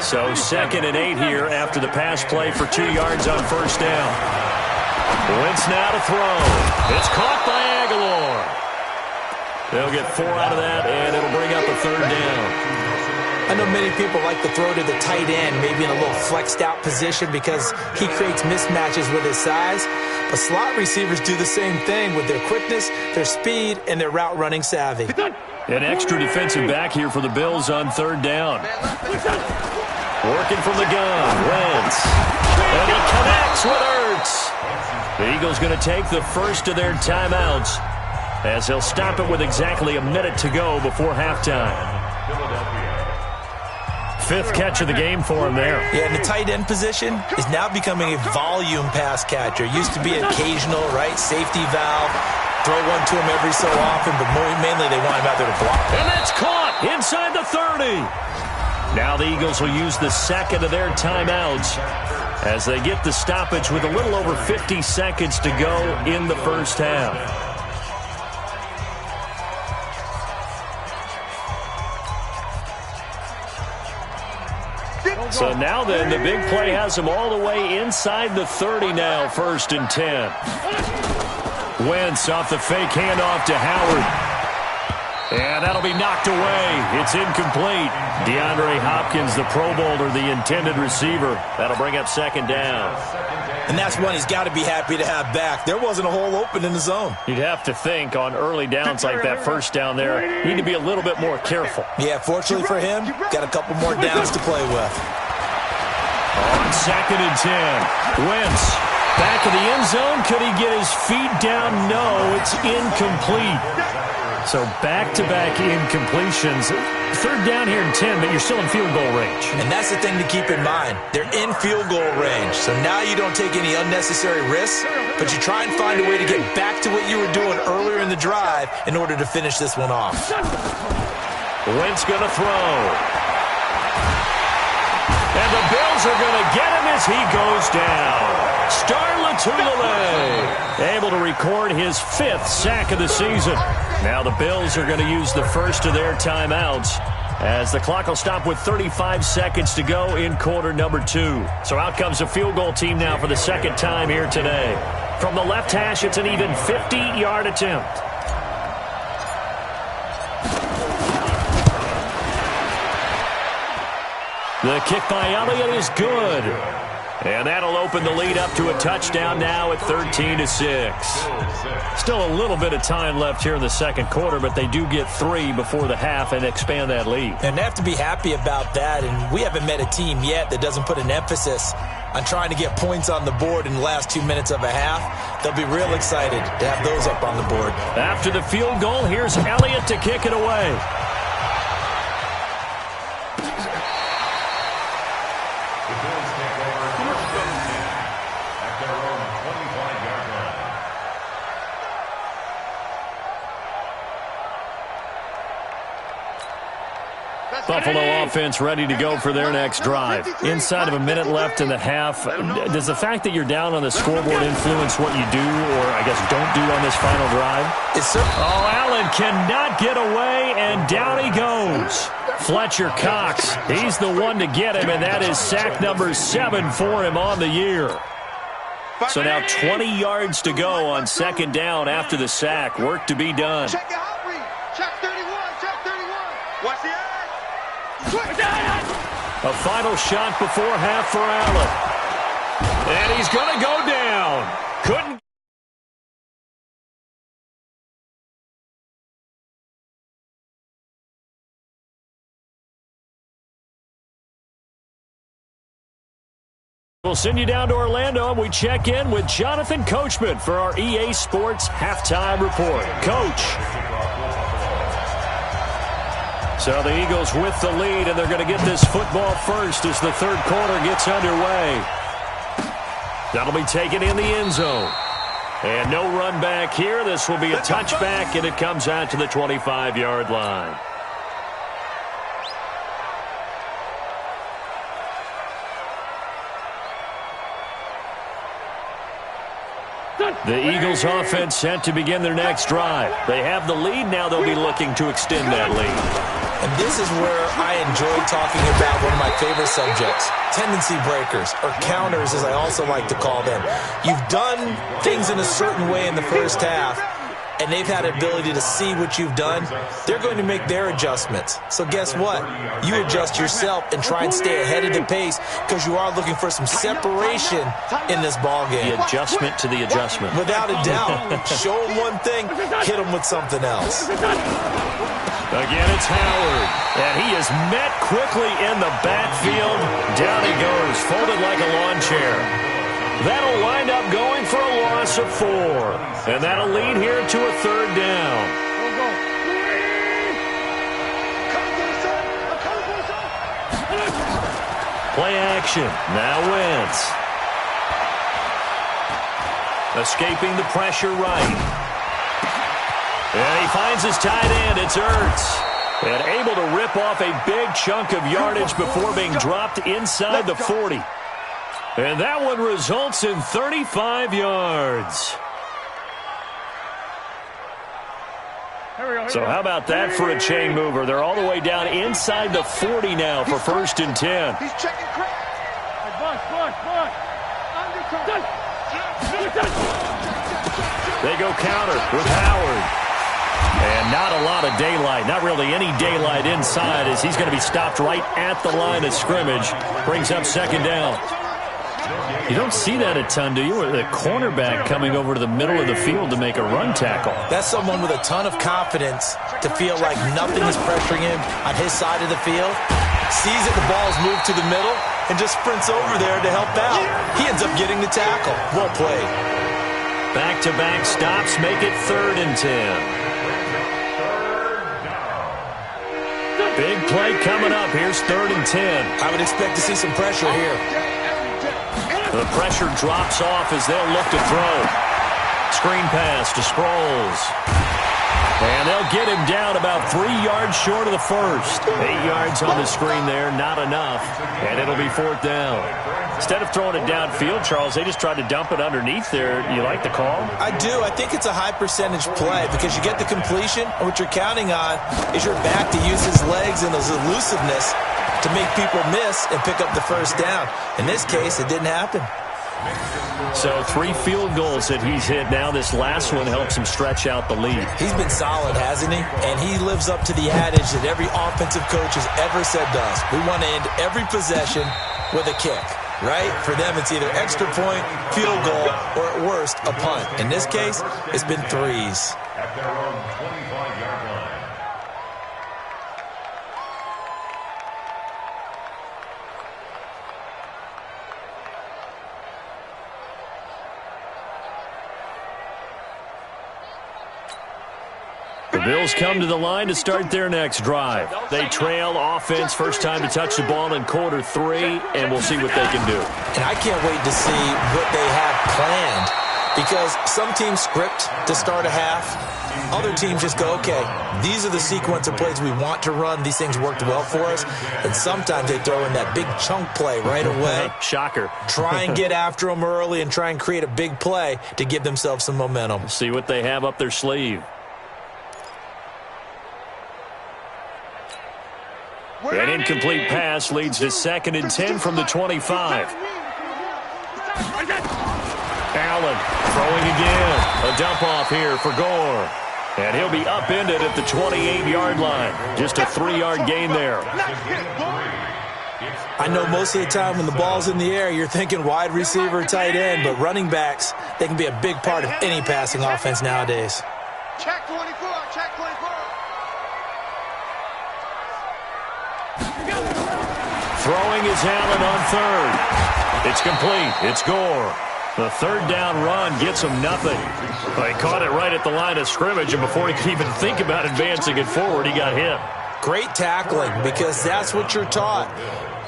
So 2nd and 8 here after the pass play for 2 yards on first down. Wentz now to throw. It's caught by Aguilar. They'll get 4 out of that, and it'll bring up a 3rd down. I know many people like to throw to the tight end, maybe in a little flexed out position because he creates mismatches with his size. But slot receivers do the same thing with their quickness, their speed, and their route running savvy. An extra defensive back here for the Bills on 3rd down. Working from the gun, Wentz. And he connects with Ertz. The Eagles going to take the first of their timeouts as they'll stop it with exactly a minute to go before halftime. 5th catch of the game for him there. Yeah, and the tight end position is now becoming a volume pass catcher. Used to be occasional, right? Safety valve. Throw one to him every so often, but mainly they want him out there to block. And that's caught inside the 30. Now the Eagles will use the 2nd of their timeouts as they get the stoppage with a little over 50 seconds to go in the first half. So now then, the big play has them all the way inside the 30 now, 1st and 10. Wentz off the fake handoff to Howard. And that'll be knocked away. It's incomplete. DeAndre Hopkins, the Pro Bowler, the intended receiver. That'll bring up 2nd down. And that's one he's got to be happy to have back. There wasn't a hole open in the zone. You'd have to think on early downs like that 1st down there, need to be a little bit more careful. Yeah, fortunately for him, got a couple more downs to play with. On 2nd and 10, Wentz back of the end zone. Could he get his feet down? No, it's incomplete. So back-to-back incompletions. 3rd down here and 10, but you're still in field goal range. And that's the thing to keep in mind. They're in field goal range. So now you don't take any unnecessary risks, but you try and find a way to get back to what you were doing earlier in the drive in order to finish this one off. Wentz going to throw. And the Bills are going to get him as he goes down. Star Lotulelei able to record his 5th sack of the season. Now the Bills are going to use the first of their timeouts as the clock will stop with 35 seconds to go in quarter number 2. So out comes a field goal team now for the 2nd time here today. From the left hash, it's an even 50-yard attempt. The kick by Elliott is good. And that'll open the lead up to a touchdown now at 13-6. Still a little bit of time left here in the 2nd quarter, but they do get 3 before the half and expand that lead. And they have to be happy about that. And we haven't met a team yet that doesn't put an emphasis on trying to get points on the board in the last 2 minutes of a half. They'll be real excited to have those up on the board. After the field goal, here's Elliott to kick it away. Buffalo offense ready to go for their next drive. Inside of a minute left in the half, does the fact that you're down on the scoreboard influence what you do, or I guess don't do on this final drive? Oh, Allen cannot get away, and down he goes. Fletcher Cox, he's the one to get him, and that is sack number 7 for him on the year. So now 20 yards to go on 2nd down after the sack. Work to be done. Check your hot read. Check 31. Check 31. Watch the eye. A final shot before half for Allen. And he's going to go down. Couldn't. We'll send you down to Orlando, and we check in with Jonathan Coachman for our EA Sports Halftime Report. Coach. So the Eagles with the lead, and they're going to get this football first as the 3rd quarter gets underway. That'll be taken in the end zone. And no run back here. This will be a touchback, and it comes out to the 25-yard line. The Eagles offense set to begin their next drive. They have the lead. Now they'll be looking to extend that lead. And this is where I enjoy talking about one of my favorite subjects, tendency breakers, or counters as I also like to call them. You've done things in a certain way in the first half, and they've had the ability to see what you've done. They're going to make their adjustments. So guess what? You adjust yourself and try and stay ahead of the pace because you are looking for some separation in this ball game. The adjustment to the adjustment. Without a doubt. Show them one thing, hit them with something else. Again, it's Howard, and he is met quickly in the backfield. Down he goes, folded like a lawn chair. That'll wind up going for a loss of 4, and that'll lead here to a 3rd down. Play action, now Wentz. Escaping the pressure right. And he finds his tight end. It's Ertz. And able to rip off a big chunk of yardage before being dropped inside the 40. And that one results in 35 yards. So how about that for a chain mover? They're all the way down inside the 40 now for 1st and 10. He's checking crap. They go counter with Howard. And not a lot of daylight, not really any daylight inside as he's going to be stopped right at the line of scrimmage. Brings up 2nd down. You don't see that a ton, do you? The cornerback coming over to the middle of the field to make a run tackle. That's someone with a ton of confidence to feel like nothing is pressuring him on his side of the field. Sees that the ball's moved to the middle and just sprints over there to help out. He ends up getting the tackle. Well played. Back-to-back stops make it 3rd and 10. Big play coming up. Here's 3rd and 10. I would expect to see some pressure here. The pressure drops off as they'll look to throw. Screen pass to Sproles. And they'll get him down about 3 yards short of the first. 8 yards on the screen there, not enough. And it'll be 4th down. Instead of throwing it downfield, Charles, they just tried to dump it underneath there. You like the call? I do. I think it's a high percentage play because you get the completion, and what you're counting on is your back to use his legs and his elusiveness to make people miss and pick up the 1st down. In this case, it didn't happen. So 3 field goals that he's hit now. This last one helps him stretch out the lead. He's been solid, hasn't he? And he lives up to the adage that every offensive coach has ever said to us. We want to end every possession with a kick, right? For them, it's either extra point, field goal, or at worst, a punt. In this case, it's been 3s. At their own 25-yard line. The Bills come to the line to start their next drive. They trail offense, first time to touch the ball in quarter 3, and we'll see what they can do. And I can't wait to see what they have planned because some teams script to start a half. Other teams just go, okay, these are the sequence of plays we want to run. These things worked well for us. And sometimes they throw in that big chunk play right away. Shocker. Try and get after them early and try and create a big play to give themselves some momentum. See what they have up their sleeve. An incomplete pass leads to 2nd and 10 from the 25. Allen throwing again. A dump off here for Gore. And he'll be upended at the 28-yard line. Just a 3-yard gain there. I know most of the time when the ball's in the air, you're thinking wide receiver, tight end, but running backs, they can be a big part of any passing offense nowadays. Check 24, check 24. Throwing is Allen on 3rd. It's complete. It's Gore. The 3rd down run gets him nothing. He caught it right at the line of scrimmage, and before he could even think about advancing it forward, he got hit. Great tackling because that's what you're taught.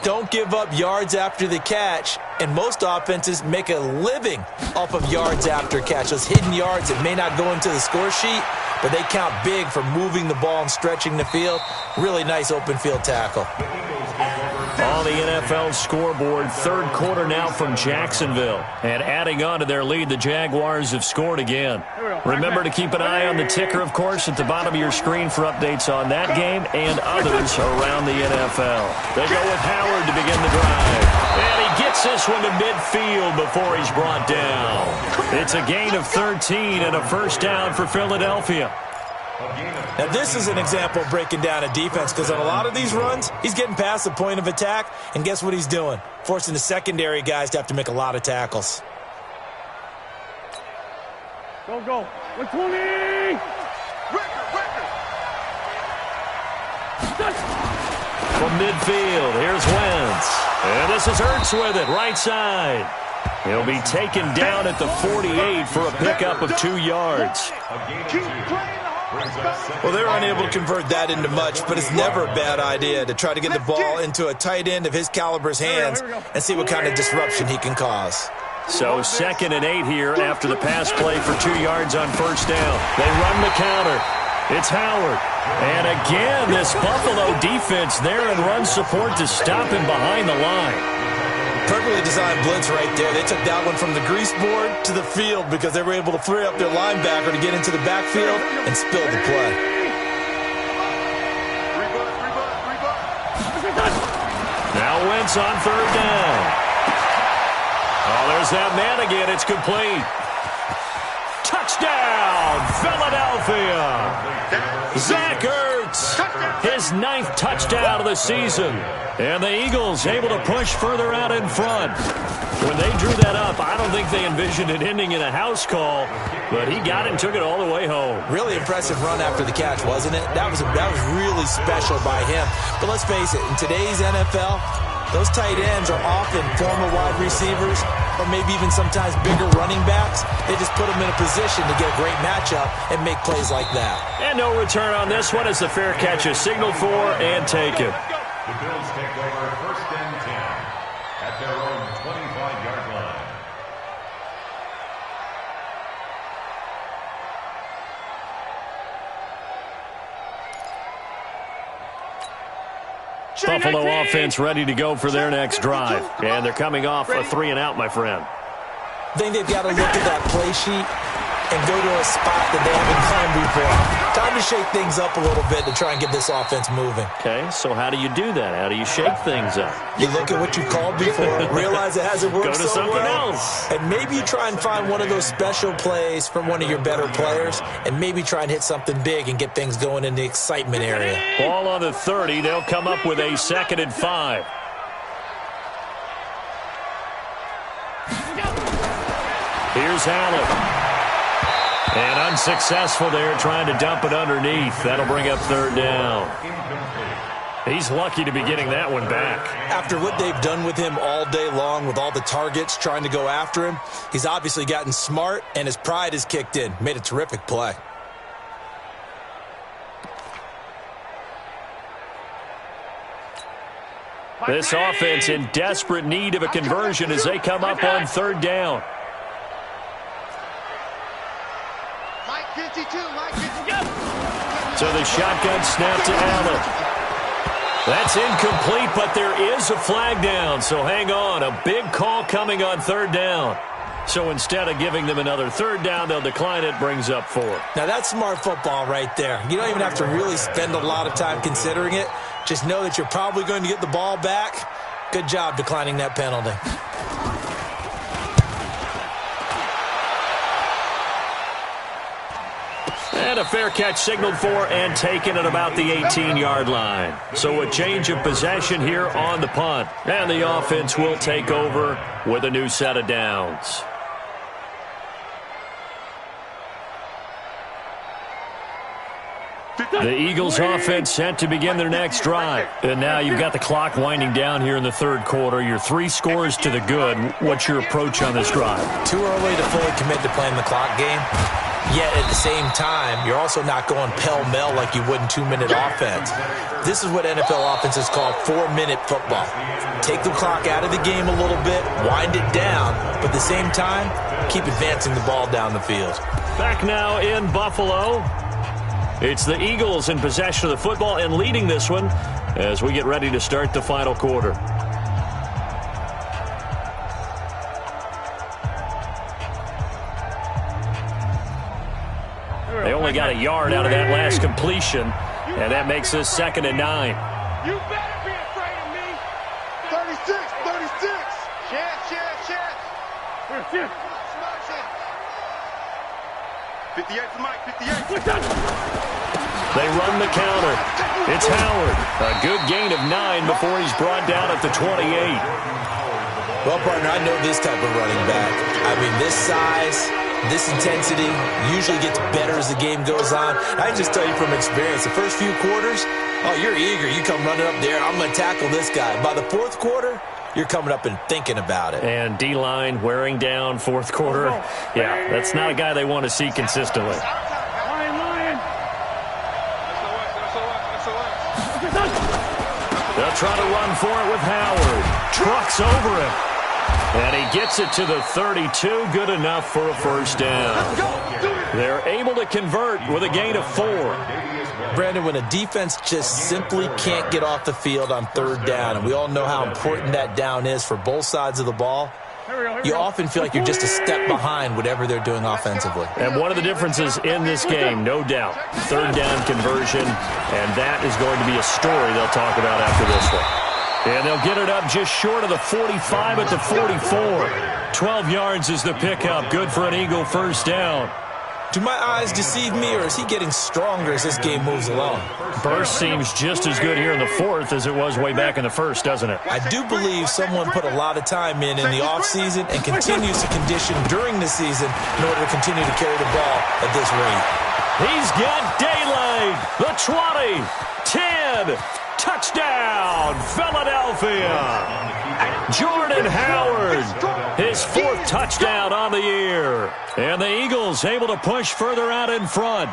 Don't give up yards after the catch, and most offenses make a living off of yards after catch. Those hidden yards that may not go into the score sheet, but they count big for moving the ball and stretching the field. Really nice open field tackle. On the NFL scoreboard, third quarter now from Jacksonville. And adding on to their lead, the Jaguars have scored again. Remember to keep an eye on the ticker, of course, at the bottom of your screen for updates on that game and others around the NFL. They go with Howard to begin the drive. And he gets this one to midfield before he's brought down. It's a gain of 13 and a first down for Philadelphia. Now, this is an example of breaking down a defense because on a lot of these runs, he's getting past the point of attack, and guess what he's doing? Forcing the secondary guys to have to make a lot of tackles. Go, go. 120! From midfield, here's Wentz. And this is Ertz with it, right side. He'll be taken down at the 48 for a pickup of 2 yards. Well, they're unable to convert that into much, but it's never a bad idea to try to get the ball into a tight end of his caliber's hands and see what kind of disruption he can cause. So 2nd and 8 here after the pass play for 2 yards on first down. They run the counter. It's Howard. And again, this Buffalo defense there in run support to stop him behind the line. Perfectly designed blitz right there. They took that one from the grease board to the field because they were able to free up their linebacker to get into the backfield and spill the play. Now Wentz on third down. Oh, there's that man again. It's complete. Touchdown, Philadelphia. Zach Ertz, his 9th touchdown of the season. And the Eagles able to push further out in front. When they drew that up, I don't think they envisioned it ending in a house call, but he got it and took it all the way home. Really impressive run after the catch, wasn't it? That was really special by him. But let's face it, in today's NFL, those tight ends are often former wide receivers or maybe even sometimes bigger running backs. They just put them in a position to get a great matchup and make plays like that. And no return on this one as the fair catch is signaled for and taken. The Bills take over 1st and 10 at their own 25-yard line. Buffalo offense ready to go for their next drive. And they're coming off a 3-and-out, my friend. I think they've got to look at that play sheet and go to a spot that they haven't done before. Time to shake things up a little bit to try and get this offense moving. Okay, so how do you do that? How do you shake things up? You look at what you called before, realize it hasn't worked Go to so something well, else. and maybe you try and find one of those special plays from one of your better players, and maybe try and hit something big and get things going in the excitement area. Ball on the 30. They'll come up with a 2nd and 5. Here's Allen. And unsuccessful there, trying to dump it underneath. That'll bring up 3rd down. He's lucky to be getting that one back. After what they've done with him all day long with all the targets trying to go after him, he's obviously gotten smart, and his pride has kicked in. Made a terrific play. This offense in desperate need of a conversion as they come up on 3rd down. So the shotgun snap to Allen. That's incomplete, but there is a flag down. So hang on. A big call coming on 3rd down. So instead of giving them another 3rd down, they'll decline it. Brings up 4. Now that's smart football right there. You don't even have to really spend a lot of time considering it. Just know that you're probably going to get the ball back. Good job declining that penalty. And a fair catch signaled for and taken at about the 18-yard line. So a change of possession here on the punt. And the offense will take over with a new set of downs. The Eagles offense set to begin their next drive. And now you've got the clock winding down here in the 3rd quarter. Your 3 scores to the good. What's your approach on this drive? Too early to fully commit to playing the clock game. Yet at the same time, you're also not going pell-mell like you would in 2-minute offense. This is what NFL offenses call 4-minute football. Take the clock out of the game a little bit, wind it down, but at the same time, keep advancing the ball down the field. Back now in Buffalo. It's the Eagles in possession of the football and leading this one as we get ready to start the final quarter. They only got a yard out of that last completion, and that makes this 2nd and 9. You better be afraid of me. 36, 36. Chance. Here. 58 for Mike, 58. They run the counter. It's Howard. A good gain of 9 before he's brought down at the 28. Well, partner, I know this type of running back. I mean, this size, this intensity usually gets better as the game goes on. I can just tell you from experience, the first few quarters, oh, you're eager. You come running up there, I'm going to tackle this guy. By the 4th quarter, you're coming up and thinking about it. And D-line wearing down 4th quarter. Yeah, that's not a guy they want to see consistently. Lion. They'll try to run for it with Howard. Trucks over him. And he gets it to the 32. Good enough for a first down. They're able to convert with a gain of 4. Brandon, when a defense just simply can't get off the field on 3rd down, and we all know how important that down is for both sides of the ball, you often feel like you're just a step behind whatever they're doing offensively. And one of the differences in this game, no doubt, 3rd down conversion, and that is going to be a story they'll talk about after this one. And they'll get it up just short of the 45 at the 44. 12 yards is the pickup. Good for an Eagle first down. Do my eyes deceive me, or is he getting stronger as this game moves along? Burst seems just as good here in the 4th as it was way back in the 1st, doesn't it? I do believe someone put a lot of time in the offseason and continues to condition during the season in order to continue to carry the ball at this rate. He's got daylight. The 20, 10, touchdown, Philadelphia. Jordan Howard, his 4th touchdown on the year. And the Eagles able to push further out in front.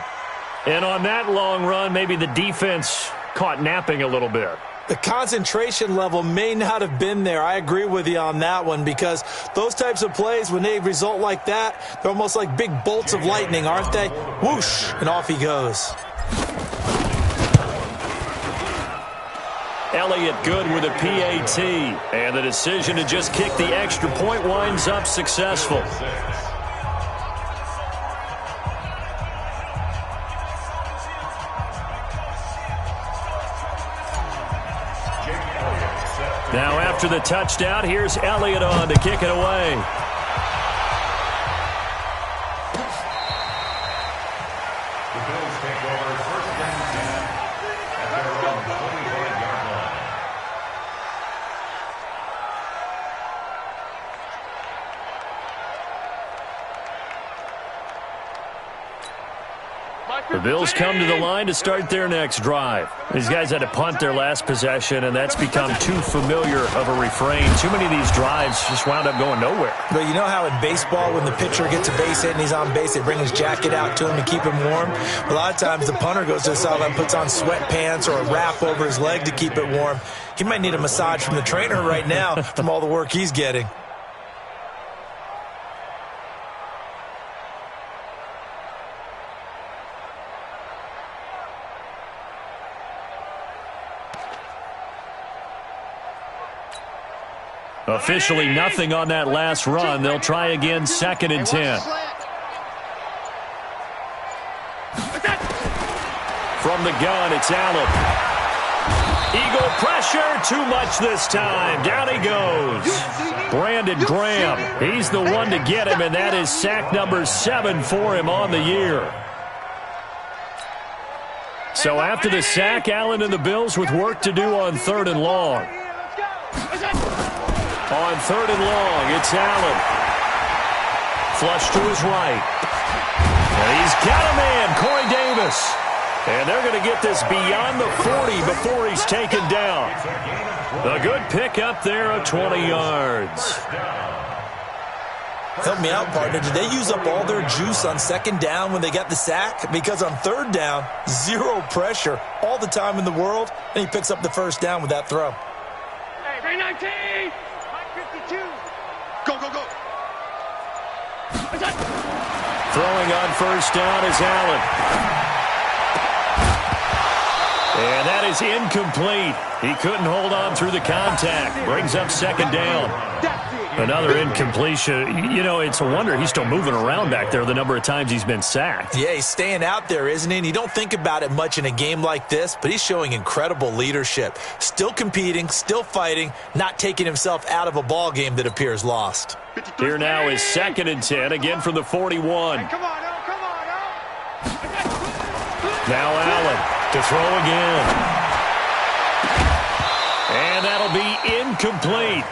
And on that long run, maybe the defense caught napping a little bit. The concentration level may not have been there. I agree with you on that one, because those types of plays, when they result like that, they're almost like big bolts of lightning, aren't they? Whoosh, and off he goes. Elliott good with a PAT. And the decision to just kick the extra point winds up successful. Now after the touchdown, here's Elliott on to kick it away. The Bills take over 1st and 10 at their own 25-yard line. The Bills come to the line to start their next drive. These guys had to punt their last possession, and that's become too familiar of a refrain. Too many of these drives just wound up going nowhere. But you know how in baseball, when the pitcher gets a base hit and he's on base, they bring his jacket out to him to keep him warm? A lot of times the punter goes to the sideline, puts on sweatpants or a wrap over his leg to keep it warm. He might need a massage from the trainer right now from all the work he's getting. Officially nothing on that last run. They'll try again, 2nd and 10. From the gun, it's Allen. Eagle pressure, too much this time. Down he goes. Brandon Graham, he's the one to get him, and that is sack number 7 for him on the year. So after the sack, Allen and the Bills with work to do on 3rd and long. On 3rd and long, it's Allen. Flush to his right. And he's got a man, Corey Davis. And they're going to get this beyond the 40 before he's taken down. A good pick up there of 20 yards. Help me out, partner. Did they use up all their juice on 2nd down when they got the sack? Because on 3rd down, 0 pressure all the time in the world, and he picks up the 1st down with that throw. Hey, 19! 52! Go, go, go! Throwing on 1st down is Allen. And that is incomplete. He couldn't hold on through the contact. Brings up 2nd down. That's it. Another incompletion. You know, it's a wonder he's still moving around back there the number of times he's been sacked. Yeah, he's staying out there, isn't he? And you don't think about it much in a game like this, but he's showing incredible leadership. Still competing, still fighting, not taking himself out of a ball game that appears lost. Here now is 2nd and 10, again from the 41. Hey, come on, Al, come on, Al. Now Allen to throw again. And that'll be incomplete.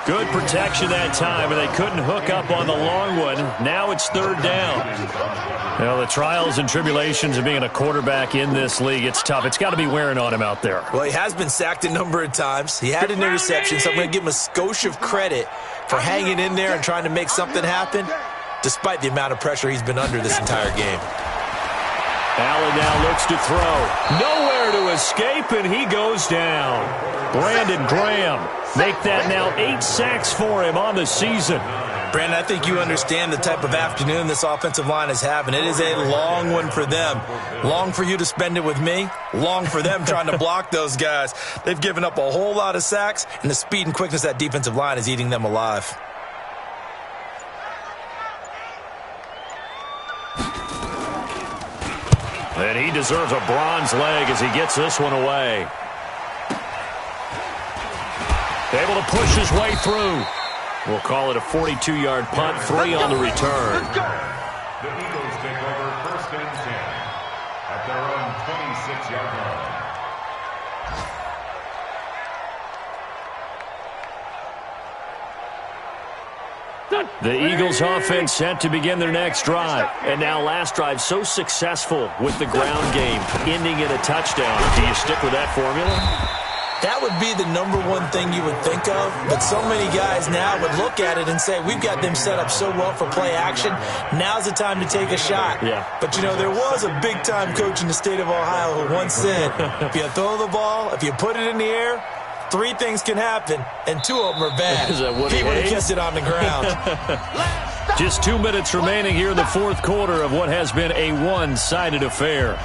Good protection that time, and they couldn't hook up on the long one. Now it's 3rd down. Well, the trials and tribulations of being a quarterback in this league, it's tough. It's got to be wearing on him out there. Well, he has been sacked a number of times. He had an interception, so I'm going to give him a skosh of credit for hanging in there and trying to make something happen, despite the amount of pressure he's been under this entire game. Allen now looks to throw. Nowhere to escape, and he goes down. Brandon Graham make that now 8 sacks for him on the season. Brandon, I think you understand the type of afternoon this offensive line is having. It is a long one for them. Long for you to spend it with me. Long for them trying to block those guys. They've given up a whole lot of sacks, and the speed and quickness of that defensive line is eating them alive. And he deserves a bronze leg as he gets this one away. Able to push his way through. We'll call it a 42-yard punt, 3 on the return. The Eagles take over 1st and 10 at their own 26-yard line. The Eagles offense set to begin their next drive. And now last drive so successful with the ground game, ending in a touchdown. Do you stick with that formula? That would be the number one thing you would think of, but so many guys now would look at it and say, we've got them set up so well for play action, now's the time to take a shot. Yeah. But, you know, there was a big-time coach in the state of Ohio who once said, if you throw the ball, if you put it in the air, 3 things can happen, and 2 of them are bad. Is that what he he would have hates? kissed it on the ground. Just 2 minutes remaining here in the 4th quarter of what has been a one-sided affair.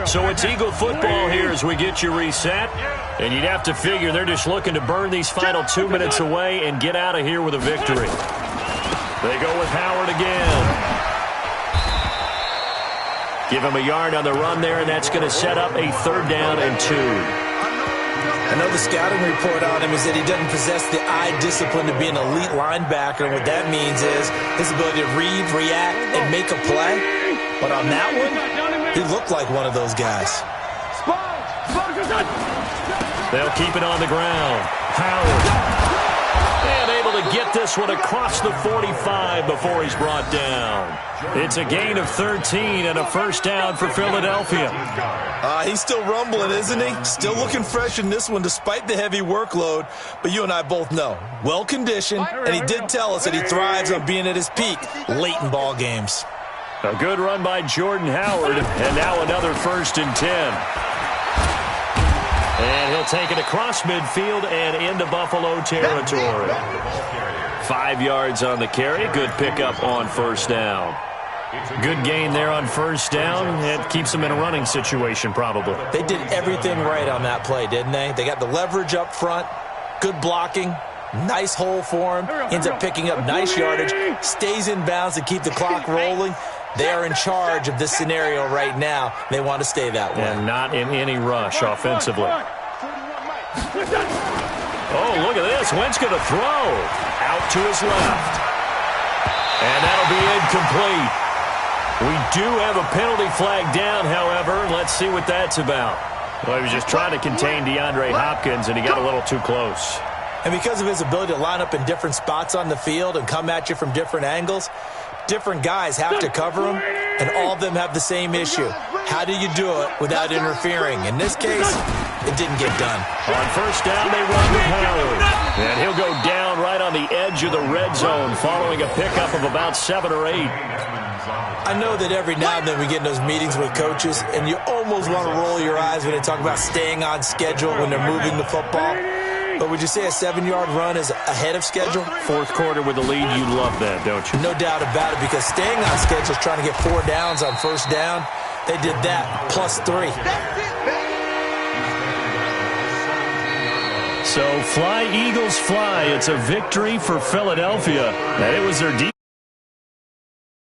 So it's Eagle football here as we get you reset. And you'd have to figure they're just looking to burn these final 2 minutes away and get out of here with a victory. They go with Howard again. Give him a yard on the run there, and that's going to set up a 3rd down and 2. I know the scouting report on him is that he doesn't possess the eye discipline to be an elite linebacker, and what that means is his ability to read, react, and make a play. But on that one, he looked like one of those guys. They'll keep it on the ground. Howard. And able to get this one across the 45 before he's brought down. It's a gain of 13 and a 1st down for Philadelphia. He's still rumbling, isn't he? Still looking fresh in this one despite the heavy workload. But you and I both know, well-conditioned, and he did tell us that he thrives on being at his peak late in ball games. A good run by Jordan Howard, and now another 1st and 10. And he'll take it across midfield and into Buffalo territory. 5 yards on the carry. Good pickup on 1st down. Good gain there on 1st down. It keeps them in a running situation probably. They did everything right on that play, didn't they? They got the leverage up front, good blocking, nice hole for him. Ends up picking up nice yardage, stays in bounds to keep the clock rolling. They are in charge of this scenario right now. They want to stay that way. And not in any rush offensively. Oh, look at this. Wentz going to throw out to his left. And that'll be incomplete. We do have a penalty flag down, however. Let's see what that's about. Well, he was just trying to contain DeAndre Hopkins, and he got a little too close. And because of his ability to line up in different spots on the field and come at you from different angles, different guys have to cover him, and all of them have the same issue. How do you do it without interfering? In this case, it didn't get done. On 1st down, they run with Howard. And he'll go down right on the edge of the red zone following a pickup of about 7 or 8. I know that every now and then we get in those meetings with coaches, and you almost want to roll your eyes when they talk about staying on schedule when they're moving the football. But would you say a 7-yard run is ahead of schedule? Fourth quarter with the lead, you love that, don't you? No doubt about it, because staying on schedule is trying to get 4 downs on first down. They did that, plus 3. So fly, Eagles, fly. It's a victory for Philadelphia. And it was their